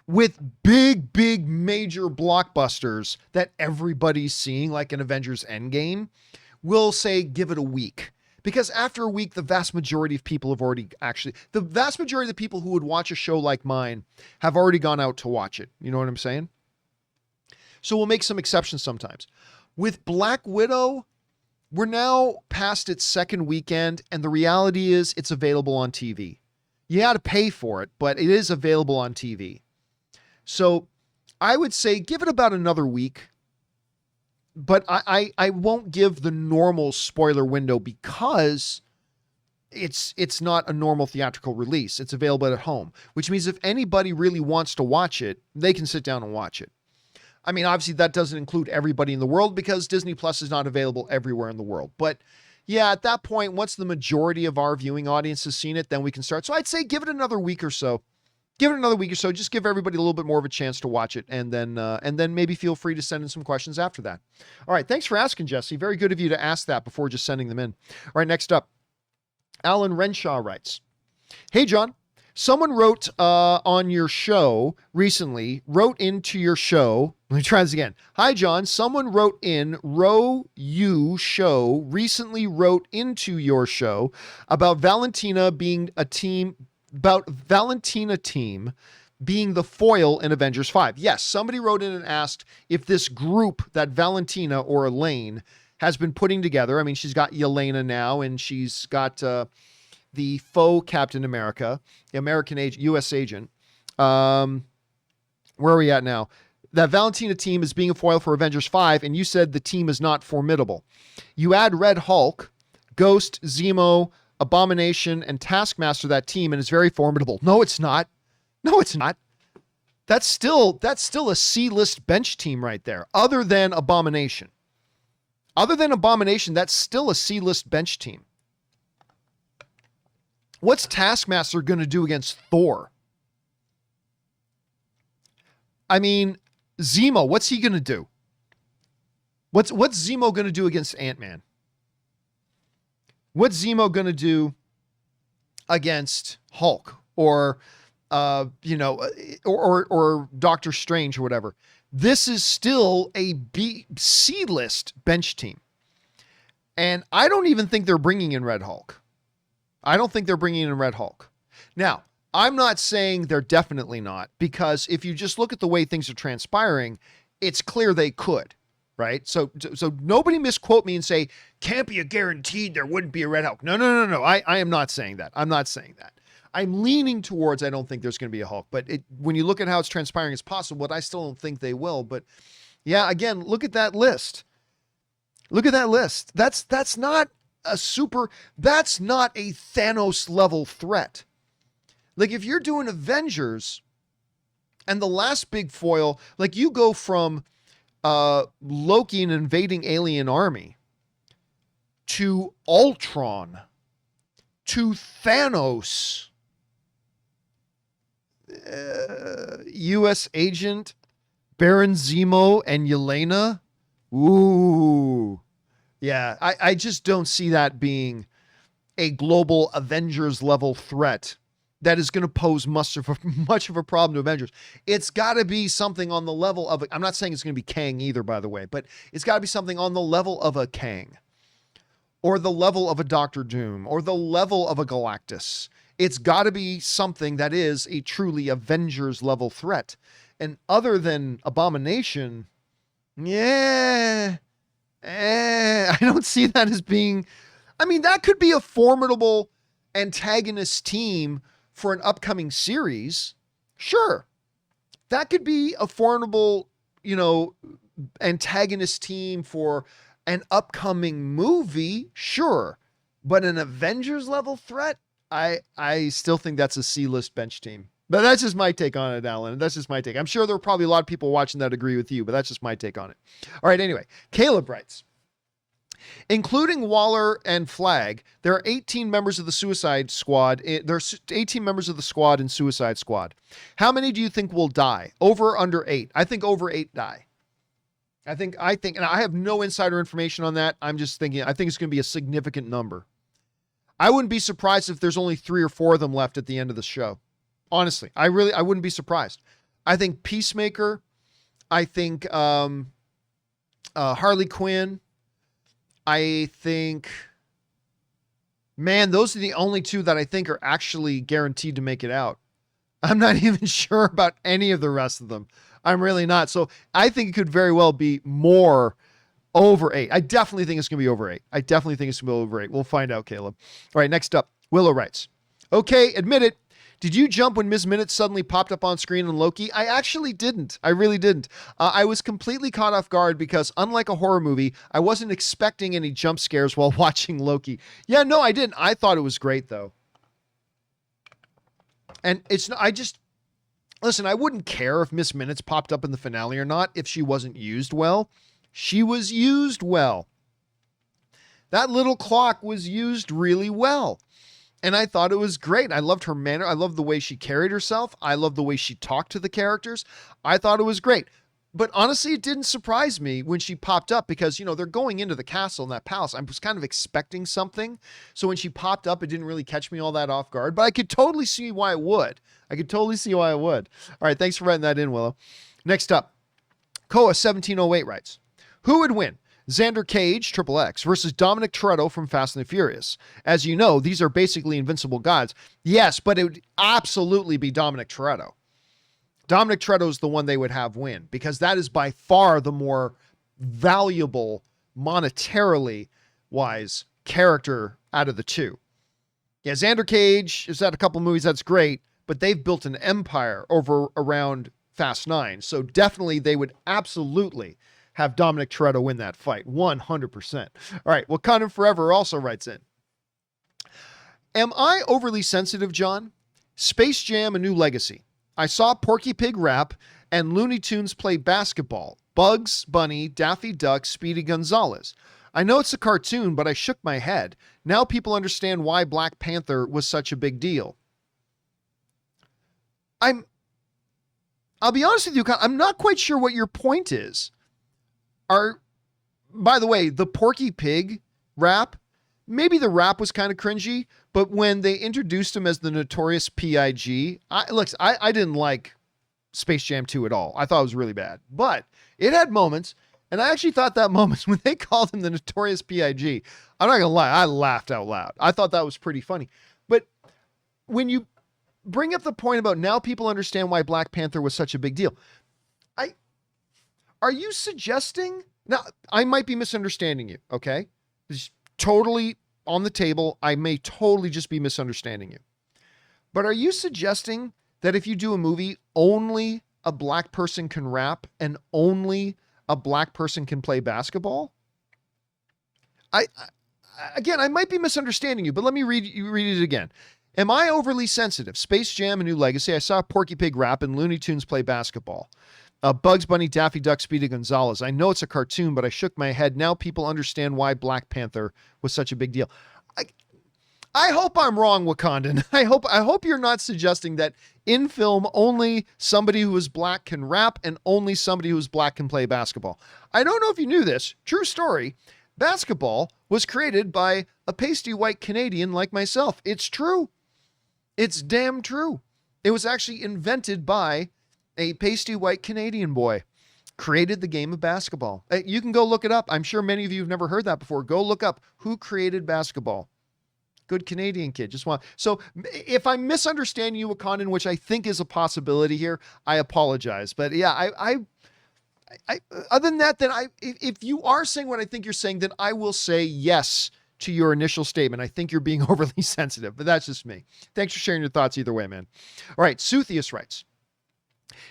With big, major blockbusters that everybody's seeing, like an Avengers Endgame, we'll say give it a week. Because after a week, the vast majority of people have already the vast majority of the people who would watch a show like mine have already gone out to watch it. You know what I'm saying? So we'll make some exceptions sometimes. With Black Widow, we're now past its second weekend, and the reality is it's available on TV. You got to pay for it, but it is available on TV. So I would say give it about another week, but I won't give the normal spoiler window because it's not a normal theatrical release. It's available at home, which means if anybody really wants to watch it, they can sit down and watch it. I mean, obviously that doesn't include everybody in the world because Disney Plus is not available everywhere in the world. But yeah, at that point, once the majority of our viewing audience has seen it, then we can start. So I'd say give it another week or so. Just give everybody a little bit more of a chance to watch it, and then maybe feel free to send in some questions after that. All right, thanks for asking, Jesse. Very good of you to ask that before just sending them in. All right, next up, Alan Renshaw writes, Hey, John, someone wrote on your show recently, wrote into your show. Let me try this again. Hi, John. Someone wrote in you show recently wrote into your show about Valentina team being the foil in Avengers 5. Yes, somebody wrote in and asked if this group that Valentina or Elaine has been putting together. I mean, she's got Yelena now, and she's got the faux Captain America, the American U.S. agent. Where are we at now? That Valentina team is being a foil for Avengers 5, and you said the team is not formidable. You add Red Hulk, Ghost, Zemo, Abomination, and Taskmaster to that team, and it's very formidable. No, it's not. That's still a C-list bench team right there, other than Abomination. That's still a C-list bench team. What's Taskmaster going to do against Thor? I mean, Zemo, what's he going to do? What's Zemo going to do against Ant-Man? What's Zemo going to do against Hulk or Doctor Strange or whatever? This is still a C-list bench team. And I don't even think they're bringing in Red Hulk. Now, I'm not saying they're definitely not, because if you just look at the way things are transpiring, it's clear they could, right? So nobody misquote me and say, Campea guaranteed there wouldn't be a Red Hulk. No. I am not saying that. I'm not saying that. I'm leaning towards I don't think there's going to be a Hulk. But when you look at how it's transpiring, it's possible, but I still don't think they will. But yeah, again, look at that list. That's not a Thanos level threat. Like if you're doing Avengers and the last big foil, like you go from Loki and invading alien army to Ultron to Thanos, U.S. agent Baron Zemo and Yelena. Ooh. Yeah, I just don't see that being a global Avengers level threat that is going to pose much of a problem to Avengers. It's got to be something on the level of, I'm not saying it's going to be Kang either, by the way, but it's got to be something on the level of a Kang or the level of a Doctor Doom or the level of a Galactus. It's got to be something that is a truly Avengers level threat. And other than Abomination, I don't see that as being, I mean, that could be a formidable antagonist team for an upcoming series. Sure. That could be a formidable, antagonist team for an upcoming movie. Sure. But an Avengers level threat, I still think that's a C-list bench team. But that's just my take on it, Alan. That's just my take. I'm sure there are probably a lot of people watching that agree with you, but that's just my take on it. All right, anyway, Caleb writes, including Waller and Flag, there are 18 members of the Suicide Squad. There's 18 members of the squad in Suicide Squad. How many do you think will die? Over or under 8? I think over 8 die. I think, and I have no insider information on that. I'm just thinking, I think it's going to be a significant number. I wouldn't be surprised if there's only 3 or 4 of them left at the end of the show. Honestly, I wouldn't be surprised. I think Peacemaker, I think Harley Quinn, I think, man, those are the only 2 that I think are actually guaranteed to make it out. I'm not even sure about any of the rest of them. I'm really not. So I think it could very well be more over 8. I definitely think it's going to be over 8. We'll find out, Caleb. All right, next up, Willow writes, okay, admit it. Did you jump when Ms. Minutes suddenly popped up on screen on Loki? I actually didn't. I really didn't. I was completely caught off guard because, unlike a horror movie, I wasn't expecting any jump scares while watching Loki. Yeah, no, I didn't. I thought it was great, though. And listen, I wouldn't care if Ms. Minutes popped up in the finale or not if she wasn't used well. She was used well. That little clock was used really well. And I thought it was great. I loved her manner. I loved the way she carried herself. I loved the way she talked to the characters. I thought it was great. But honestly, it didn't surprise me when she popped up because, they're going into the castle in that palace. I was kind of expecting something. So when she popped up, it didn't really catch me all that off guard. But I could totally see why it would. All right, thanks for writing that in, Willow. Next up, Koa1708 writes, who would win? Xander Cage, Triple X, versus Dominic Toretto from Fast and the Furious. As you know, these are basically invincible gods. Yes, but it would absolutely be Dominic Toretto. Dominic Toretto is the one they would have win because that is by far the more valuable, monetarily wise character out of the 2. Yeah, Xander Cage has had a couple movies, that's great, but they've built an empire around Fast 9. So definitely they would absolutely have Dominic Toretto win that fight. 100%. All right. Wakanda Forever also writes in, am I overly sensitive, John? Space Jam: A New Legacy. I saw Porky Pig rap and Looney Tunes play basketball. Bugs Bunny, Daffy Duck, Speedy Gonzales. I know it's a cartoon, but I shook my head. Now people understand why Black Panther was such a big deal. I'll be honest with you, I'm not quite sure what your point is. By the way, the Porky Pig rap, maybe the rap was kind of cringy, but when they introduced him as the Notorious P.I.G., I didn't like Space Jam 2 at all. I thought it was really bad, but it had moments, and I actually thought that moments when they called him the Notorious P.I.G., I'm not gonna lie, I laughed out loud. I thought that was pretty funny. But when you bring up the point about now people understand why Black Panther was such a big deal, are you suggesting, now I might be misunderstanding you, okay? It's totally on the table. I may totally just be misunderstanding you. But are you suggesting that if you do a movie, only a Black person can rap and only a Black person can play basketball? Again, I might be misunderstanding you, but let me read it again. Am I overly sensitive? Space Jam: A New Legacy. I saw Porky Pig rap and Looney Tunes play basketball. Bugs Bunny, Daffy Duck, Speedy Gonzales. I know it's a cartoon, but I shook my head. Now people understand why Black Panther was such a big deal. I hope I'm wrong, Wakandan. I hope you're not suggesting that in film only somebody who is Black can rap and only somebody who is Black can play basketball. I don't know if you knew this. True story. Basketball was created by a pasty white Canadian like myself. It's true. It's damn true. It was actually invented by a pasty white Canadian boy. Created the game of basketball. You can go look it up. I'm sure many of you have never heard that before. Go look up who created basketball. Good Canadian kid. So if I'm misunderstanding you, Wakandan, which I think is a possibility here, I apologize. But yeah, I other than that, then if you are saying what I think you're saying, then I will say yes to your initial statement. I think you're being overly sensitive, but that's just me. Thanks for sharing your thoughts either way, man. All right. Suthius writes,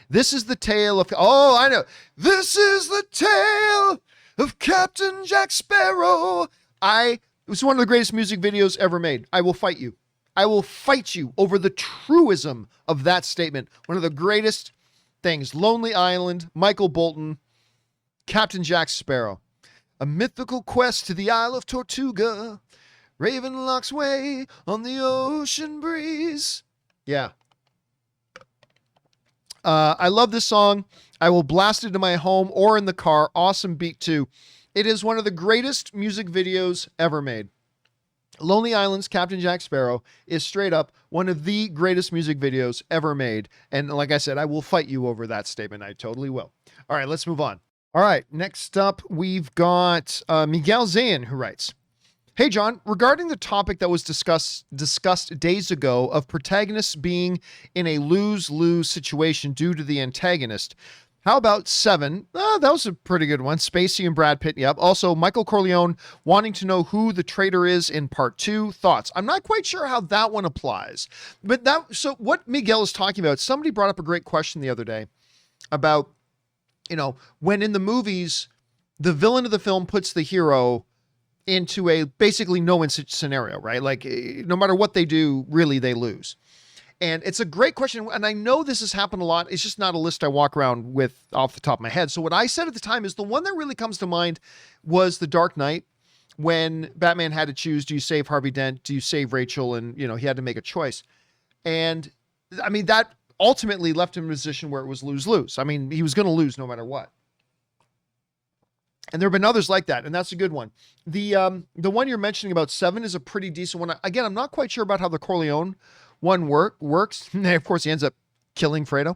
this is the tale of, I know. This is the tale of Captain Jack Sparrow. It was one of the greatest music videos ever made. I will fight you. I will fight you over the truism of that statement. One of the greatest things. Lonely Island, Michael Bolton, Captain Jack Sparrow. A mythical quest to the Isle of Tortuga. Ravenlock's way on the ocean breeze. Yeah. I love this song. I will blast it in my home or in the car. Awesome beat too. It is one of the greatest music videos ever made. Lonely Island's Captain Jack Sparrow is straight up one of the greatest music videos ever made. And like I said, I will fight you over that statement. I totally will. All right, let's move on. All right, next up, we've got Miguel Zayan, who writes, hey, John, regarding the topic that was discussed days ago of protagonists being in a lose-lose situation due to the antagonist, how about Seven? That was a pretty good one. Spacey and Brad Pitt. Yep. Also, Michael Corleone wanting to know who the traitor is in part 2. Thoughts? I'm not quite sure how that one applies. But so what Miguel is talking about, somebody brought up a great question the other day about, when in the movies, the villain of the film puts the hero into a basically no-win scenario, right? Like no matter what they do, really they lose. And it's a great question. And I know this has happened a lot. It's just not a list I walk around with off the top of my head. So what I said at the time is the one that really comes to mind was The Dark Knight, when Batman had to choose, do you save Harvey Dent? Do you save Rachel? And, he had to make a choice. And I mean, that ultimately left him in a position where it was lose-lose. I mean, he was going to lose no matter what. And there have been others like that, and that's a good one. The one you're mentioning about Seven is a pretty decent one. Again, I'm not quite sure about how the Corleone one works. Of course, he ends up killing Fredo.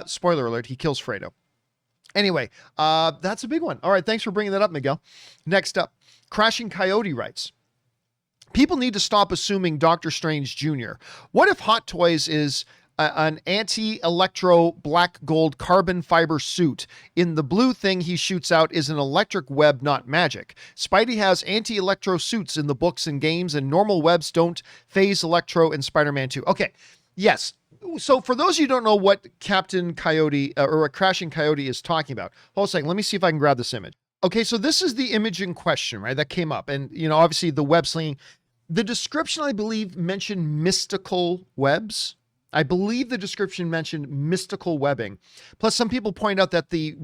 Spoiler alert, he kills Fredo. Anyway, that's a big one. All right, thanks for bringing that up, Miguel. Next up, Crashing Coyote writes, people need to stop assuming Doctor Strange Jr. What if Hot Toys is an anti-electro black gold carbon fiber suit? In the blue thing he shoots out is an electric web, not magic. Spidey has anti-electro suits in the books and games, and normal webs don't phase Electro in Spider-Man 2. Okay, yes. So for those of you who don't know what Captain Coyote or a Crashing Coyote is talking about, hold on a second. Let me see if I can grab this image. Okay, so this is the image in question, right? That came up. And, obviously the web slinging. The description, I believe, mentioned mystical webs. I believe the description mentioned mystical webbing. Plus, some people point out that the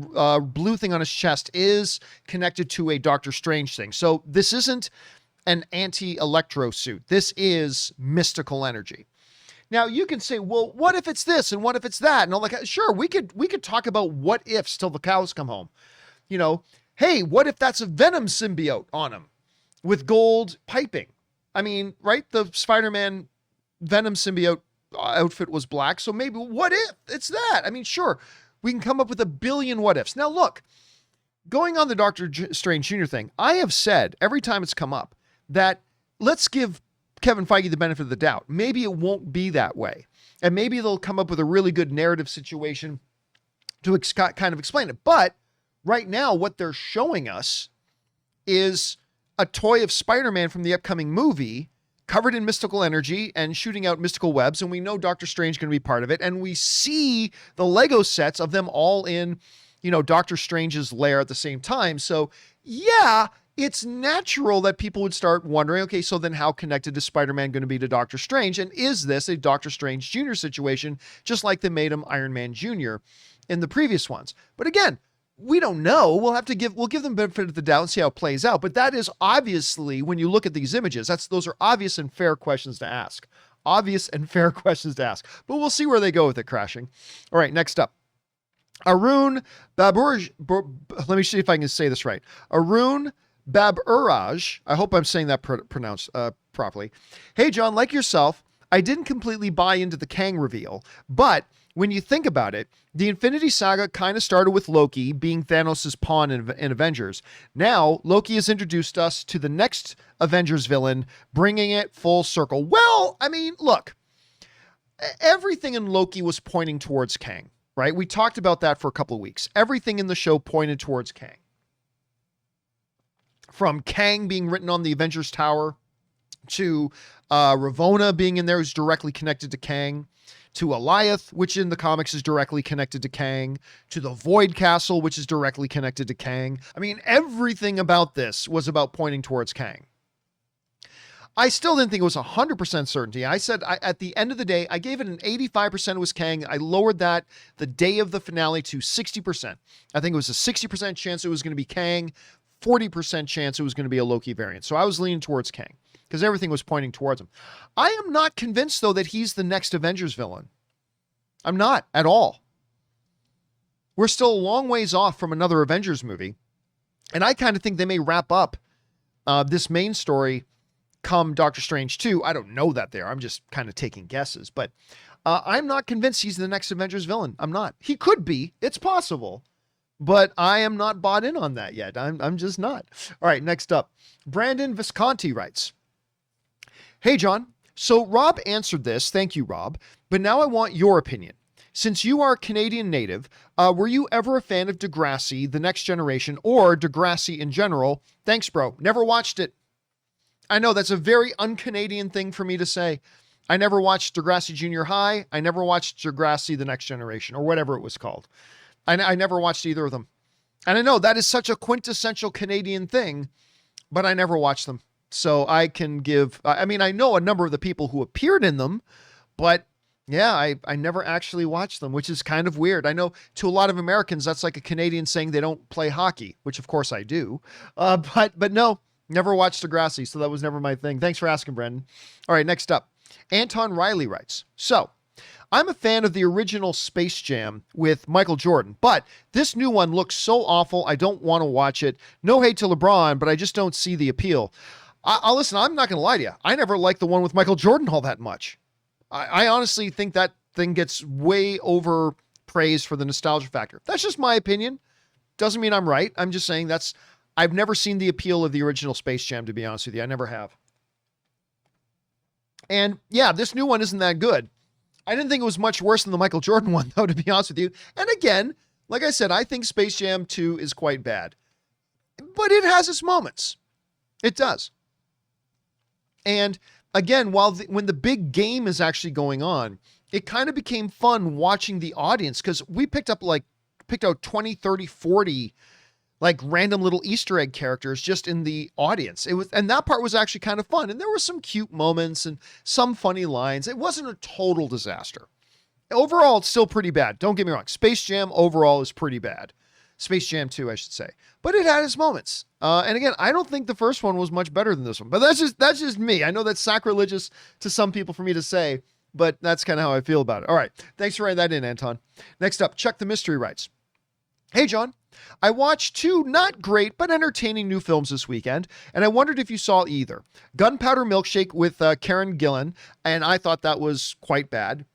blue thing on his chest is connected to a Doctor Strange thing. So this isn't an anti-Electro suit. This is mystical energy. Now you can say, well, what if it's this and what if it's that? And all that. Sure, we could talk about what ifs till the cows come home. You know, hey, what if that's a Venom symbiote on him with gold piping? I mean, right? The Spider-Man Venom symbiote outfit was black. So maybe what if it's that? I mean, sure, we can come up with a billion what ifs. Now look, going on the Doctor Strange Jr. thing, I have said every time it's come up that let's give Kevin Feige the benefit of the doubt. Maybe it won't be that way. And maybe they'll come up with a really good narrative situation to kind of explain it. But right now, what they're showing us is a toy of Spider-Man from the upcoming movie covered in mystical energy and shooting out mystical webs. And we know Doctor Strange is going to be part of it. And we see the Lego sets of them all in, you know, Doctor Strange's lair at the same time. So yeah, it's natural that people would start wondering, okay, so then how connected is Spider-Man going to be to Doctor Strange? And is this a Doctor Strange Jr. situation, just like they made him Iron Man Jr. in the previous ones? But again, we don't know. We'll give them benefit of the doubt and see how it plays out. But that is obviously, when you look at these images, those are obvious and fair questions to ask. Obvious and fair questions to ask. But we'll see where they go with it, Crashing. All right, next up. Arun Baburj, let me see if I can say this right. Arun Baburaj, I hope I'm saying that pronounced properly. Hey, John, like yourself, I didn't completely buy into the Kang reveal, but when you think about it, the Infinity Saga kind of started with Loki being Thanos' pawn in Avengers. Now, Loki has introduced us to the next Avengers villain, bringing it full circle. Well, I mean, look, everything in Loki was pointing towards Kang, right? We talked about that for a couple of weeks. Everything in the show pointed towards Kang. From Kang being written on the Avengers Tower to Ravonna being in there, who's directly connected to Kang, to Alioth, which in the comics is directly connected to Kang, to the Void Castle, which is directly connected to Kang. I mean, everything about this was about pointing towards Kang. I still didn't think it was 100% certainty. I said at the end of the day, I gave it an 85% was Kang. I lowered that the day of the finale to 60%. I think it was a 60% chance it was going to be Kang, 40% chance it was going to be a Loki variant. So I was leaning towards Kang because everything was pointing towards him. I am not convinced, though, that he's the next Avengers villain. I'm not at all. We're still a long ways off from another Avengers movie. And I kind of think they may wrap up this main story come Doctor Strange 2. I don't know that there. I'm just kind of taking guesses. But I'm not convinced he's the next Avengers villain. I'm not. He could be. It's possible. But I am not bought in on that yet. I'm just not. All right, next up. Brandon Visconti writes, hey, John. So Rob answered this. Thank you, Rob. But now I want your opinion. Since you are Canadian native, were you ever a fan of Degrassi, The Next Generation, or Degrassi in general? Thanks, bro. Never watched it. I know that's a very un-Canadian thing for me to say. I never watched Degrassi Junior High. I never watched Degrassi, The Next Generation, or whatever it was called. I never watched either of them. And I know that is such a quintessential Canadian thing, but I never watched them. So I can give, I mean, I know a number of the people who appeared in them, but yeah, I never actually watched them, which is kind of weird. I know to a lot of Americans, that's like a Canadian saying they don't play hockey, which of course I do. But no, never watched Degrassi. So that was never my thing. Thanks for asking, Brendan. All right, next up. Anton Riley writes, so I'm a fan of the original Space Jam with Michael Jordan, but this new one looks so awful. I don't want to watch it. No hate to LeBron, but I just don't see the appeal. I'll listen, I'm not going to lie to you. I never liked the one with Michael Jordan all that much. I honestly think that thing gets way overpraised for the nostalgia factor. That's just my opinion. Doesn't mean I'm right. I'm just saying I've never seen the appeal of the original Space Jam, to be honest with you. I never have. And yeah, this new one isn't that good. I didn't think it was much worse than the Michael Jordan one, though, to be honest with you. And again, like I said, I think Space Jam 2 is quite bad. But it has its moments. It does. And again, when the big game is actually going on, it kind of became fun watching the audience because we picked out 20, 30, 40 like random little Easter egg characters just in the audience. And that part was actually kind of fun. And there were some cute moments and some funny lines. It wasn't a total disaster. Overall, it's still pretty bad. Don't get me wrong. Space Jam overall is pretty bad. Space Jam 2, I should say. But it had its moments. And again, I don't think the first one was much better than this one. But that's just me. I know that's sacrilegious to some people for me to say, but that's kind of how I feel about it. All right. Thanks for writing that in, Anton. Next up, Chuck the Mystery writes, "Hey, John. I watched 2 not great but entertaining new films this weekend, and I wondered if you saw either. Gunpowder Milkshake with Karen Gillan, and I thought that was quite bad.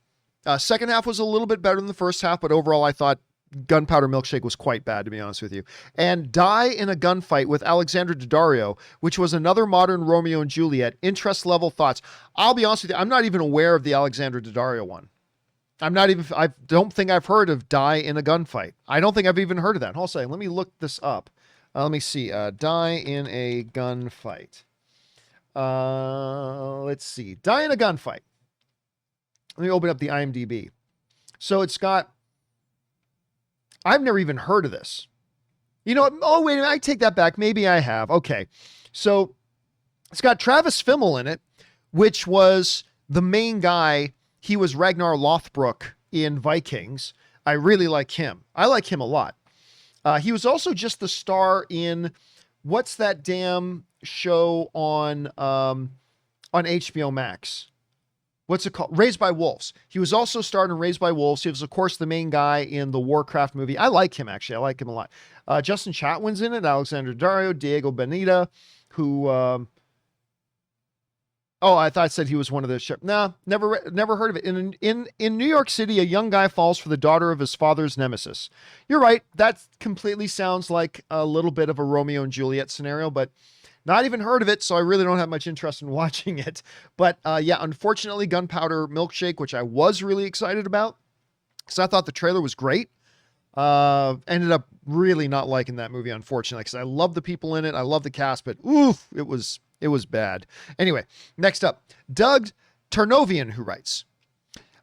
Second half was a little bit better than the first half, but overall I thought Gunpowder Milkshake was quite bad, to be honest with you. And Die in a Gunfight with Alexandra Daddario, which was another modern Romeo and Juliet. Interest level thoughts." I'll be honest with you, I'm not even aware of the Alexandra Daddario one. I don't think I've heard of Die in a Gunfight. I don't think I've even heard of that. Hold on a second. Let me look this up. Let me see. Die in a Gunfight. Let's see. Die in a Gunfight. Let me open up the IMDb. So it's got, I've never even heard of this. You know what? Oh, wait a minute. I take that back. Maybe I have. Okay. So it's got Travis Fimmel in it, which was the main guy. He was Ragnar Lothbrok in Vikings. I really like him. I like him a lot. He was also just the star in, what's that damn show on HBO Max? What's it called? Raised by Wolves. He was also starred in Raised by Wolves. He was, of course, the main guy in the Warcraft movie. I like him, actually. I like him a lot. Justin Chatwin's in it. Alexander Daddario, Diego Boneta, who, I thought I said he was one of the ship. Nah, never heard of it. In New York City, a young guy falls for the daughter of his father's nemesis. You're right. That completely sounds like a little bit of a Romeo and Juliet scenario, but not even heard of it, so I really don't have much interest in watching it. But yeah, unfortunately, Gunpowder Milkshake, which I was really excited about, because I thought the trailer was great, ended up really not liking that movie, unfortunately, because I love the people in it. I love the cast, but oof, it was bad. Anyway, next up, Doug Tarnovian, who writes,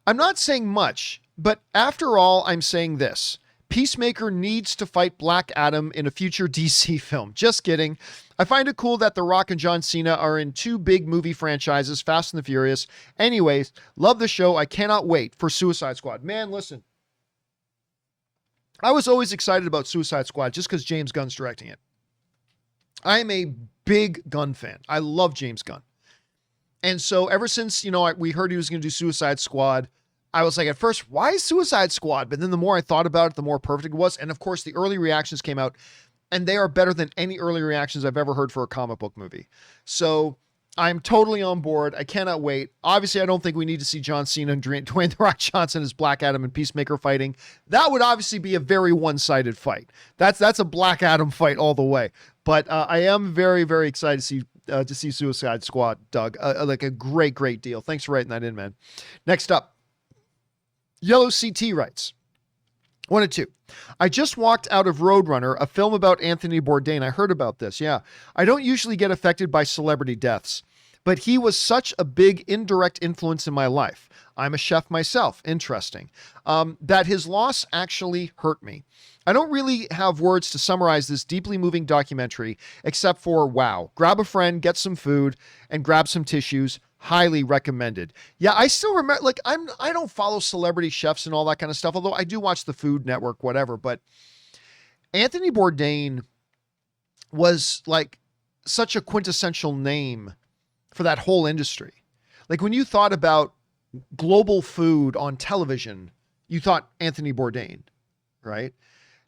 "I'm not saying much, but after all, I'm saying this. Peacemaker needs to fight Black Adam in a future DC film. Just kidding. I find it cool that The Rock and John Cena are in 2 big movie franchises, Fast and the Furious. Anyways, love the show. I cannot wait for Suicide Squad." Man, listen. I was always excited about Suicide Squad just because James Gunn's directing it. I'm a big Gunn fan. I love James Gunn. And so ever since, we heard he was going to do Suicide Squad, I was like, at first, why Suicide Squad? But then the more I thought about it, the more perfect it was. And of course, the early reactions came out, and they are better than any early reactions I've ever heard for a comic book movie. So I'm totally on board. I cannot wait. Obviously, I don't think we need to see John Cena and Dwayne "The Rock" Johnson as Black Adam and Peacemaker fighting. That would obviously be a very one-sided fight. That's a Black Adam fight all the way. But I am very, very excited to see Suicide Squad, Doug. Like a great, great deal. Thanks for writing that in, man. Next up, Yellow CT writes, 1 and 2. "I just walked out of Roadrunner, a film about Anthony Bourdain." I heard about this. Yeah. "I don't usually get affected by celebrity deaths, but he was such a big indirect influence in my life. I'm a chef myself." Interesting. "That his loss actually hurt me. I don't really have words to summarize this deeply moving documentary except for wow. Grab a friend, get some food, and grab some tissues. Highly recommended." Yeah, I still remember, like, I don't follow celebrity chefs and all that kind of stuff, although I do watch the Food Network, whatever. But Anthony Bourdain was like such a quintessential name for that whole industry. Like when you thought about global food on television, you thought Anthony Bourdain, right?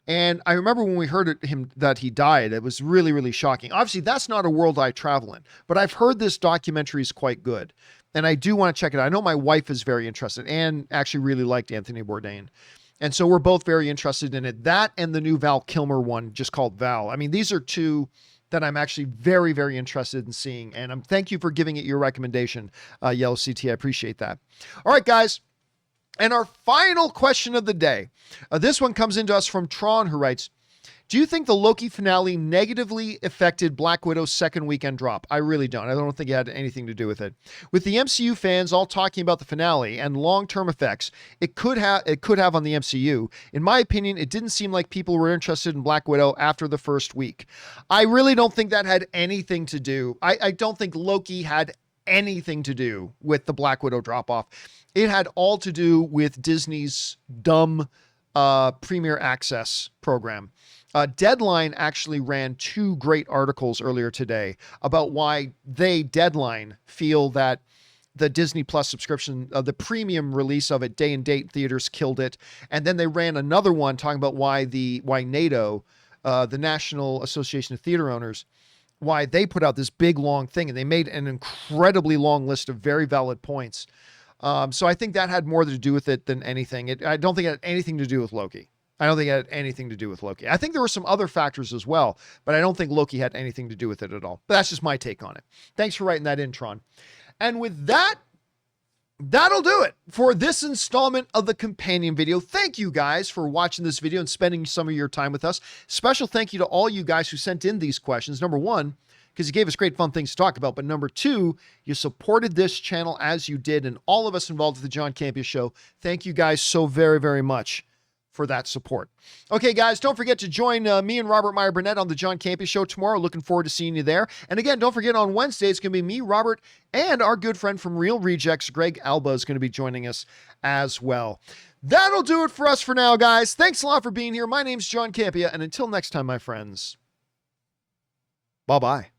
And I remember when we heard him that he died, it was really, really shocking. Obviously, that's not a world I travel in, but I've heard this documentary is quite good, and I do want to check it out. I know my wife is very interested and actually really liked Anthony Bourdain, and so we're both very interested in it. That and the new Val Kilmer one, just called Val. I mean, these are 2 that I'm actually very, very interested in seeing, and thank you for giving it your recommendation, Yellow CT. I appreciate that. All right, guys. And our final question of the day. This one comes into us from Tron, who writes, "Do you think the Loki finale negatively affected Black Widow's second weekend drop?" I really don't. I don't think it had anything to do with it. "With the MCU fans all talking about the finale and long-term effects it could have on the MCU, in my opinion, it didn't seem like people were interested in Black Widow after the first week." I really don't think that had anything to do. I don't think Loki had anything to do with the Black Widow drop-off. It had all to do with Disney's dumb Premier Access program. Deadline actually ran 2 great articles earlier today about why they, Deadline, feel that the Disney Plus subscription, the premium release of it, day and date theaters killed it. And then they ran another one talking about why NATO, the National Association of Theater Owners, why they put out this big long thing, and they made an incredibly long list of very valid points. So I think that had more to do with it than anything. I don't think it had anything to do with Loki. I don't think it had anything to do with Loki. I think there were some other factors as well, but I don't think Loki had anything to do with it at all. But that's just my take on it. Thanks for writing that in, Tron. And with that, that'll do it for this installment of the companion video. Thank you guys for watching this video and spending some of your time with us. Special thank you to all you guys who sent in these questions. Number one, because you gave us great fun things to talk about. But number two, you supported this channel as you did, and all of us involved with the John Campea Show. Thank you guys so very, very much for that support. Okay, guys, don't forget to join me and Robert Meyer Burnett on the John Campea Show tomorrow. Looking forward to seeing you there. And again, don't forget on Wednesday, it's going to be me, Robert, and our good friend from Real Rejects, Greg Alba, is going to be joining us as well. That'll do it for us for now, guys. Thanks a lot for being here. My name's John Campea, and until next time, my friends, bye-bye.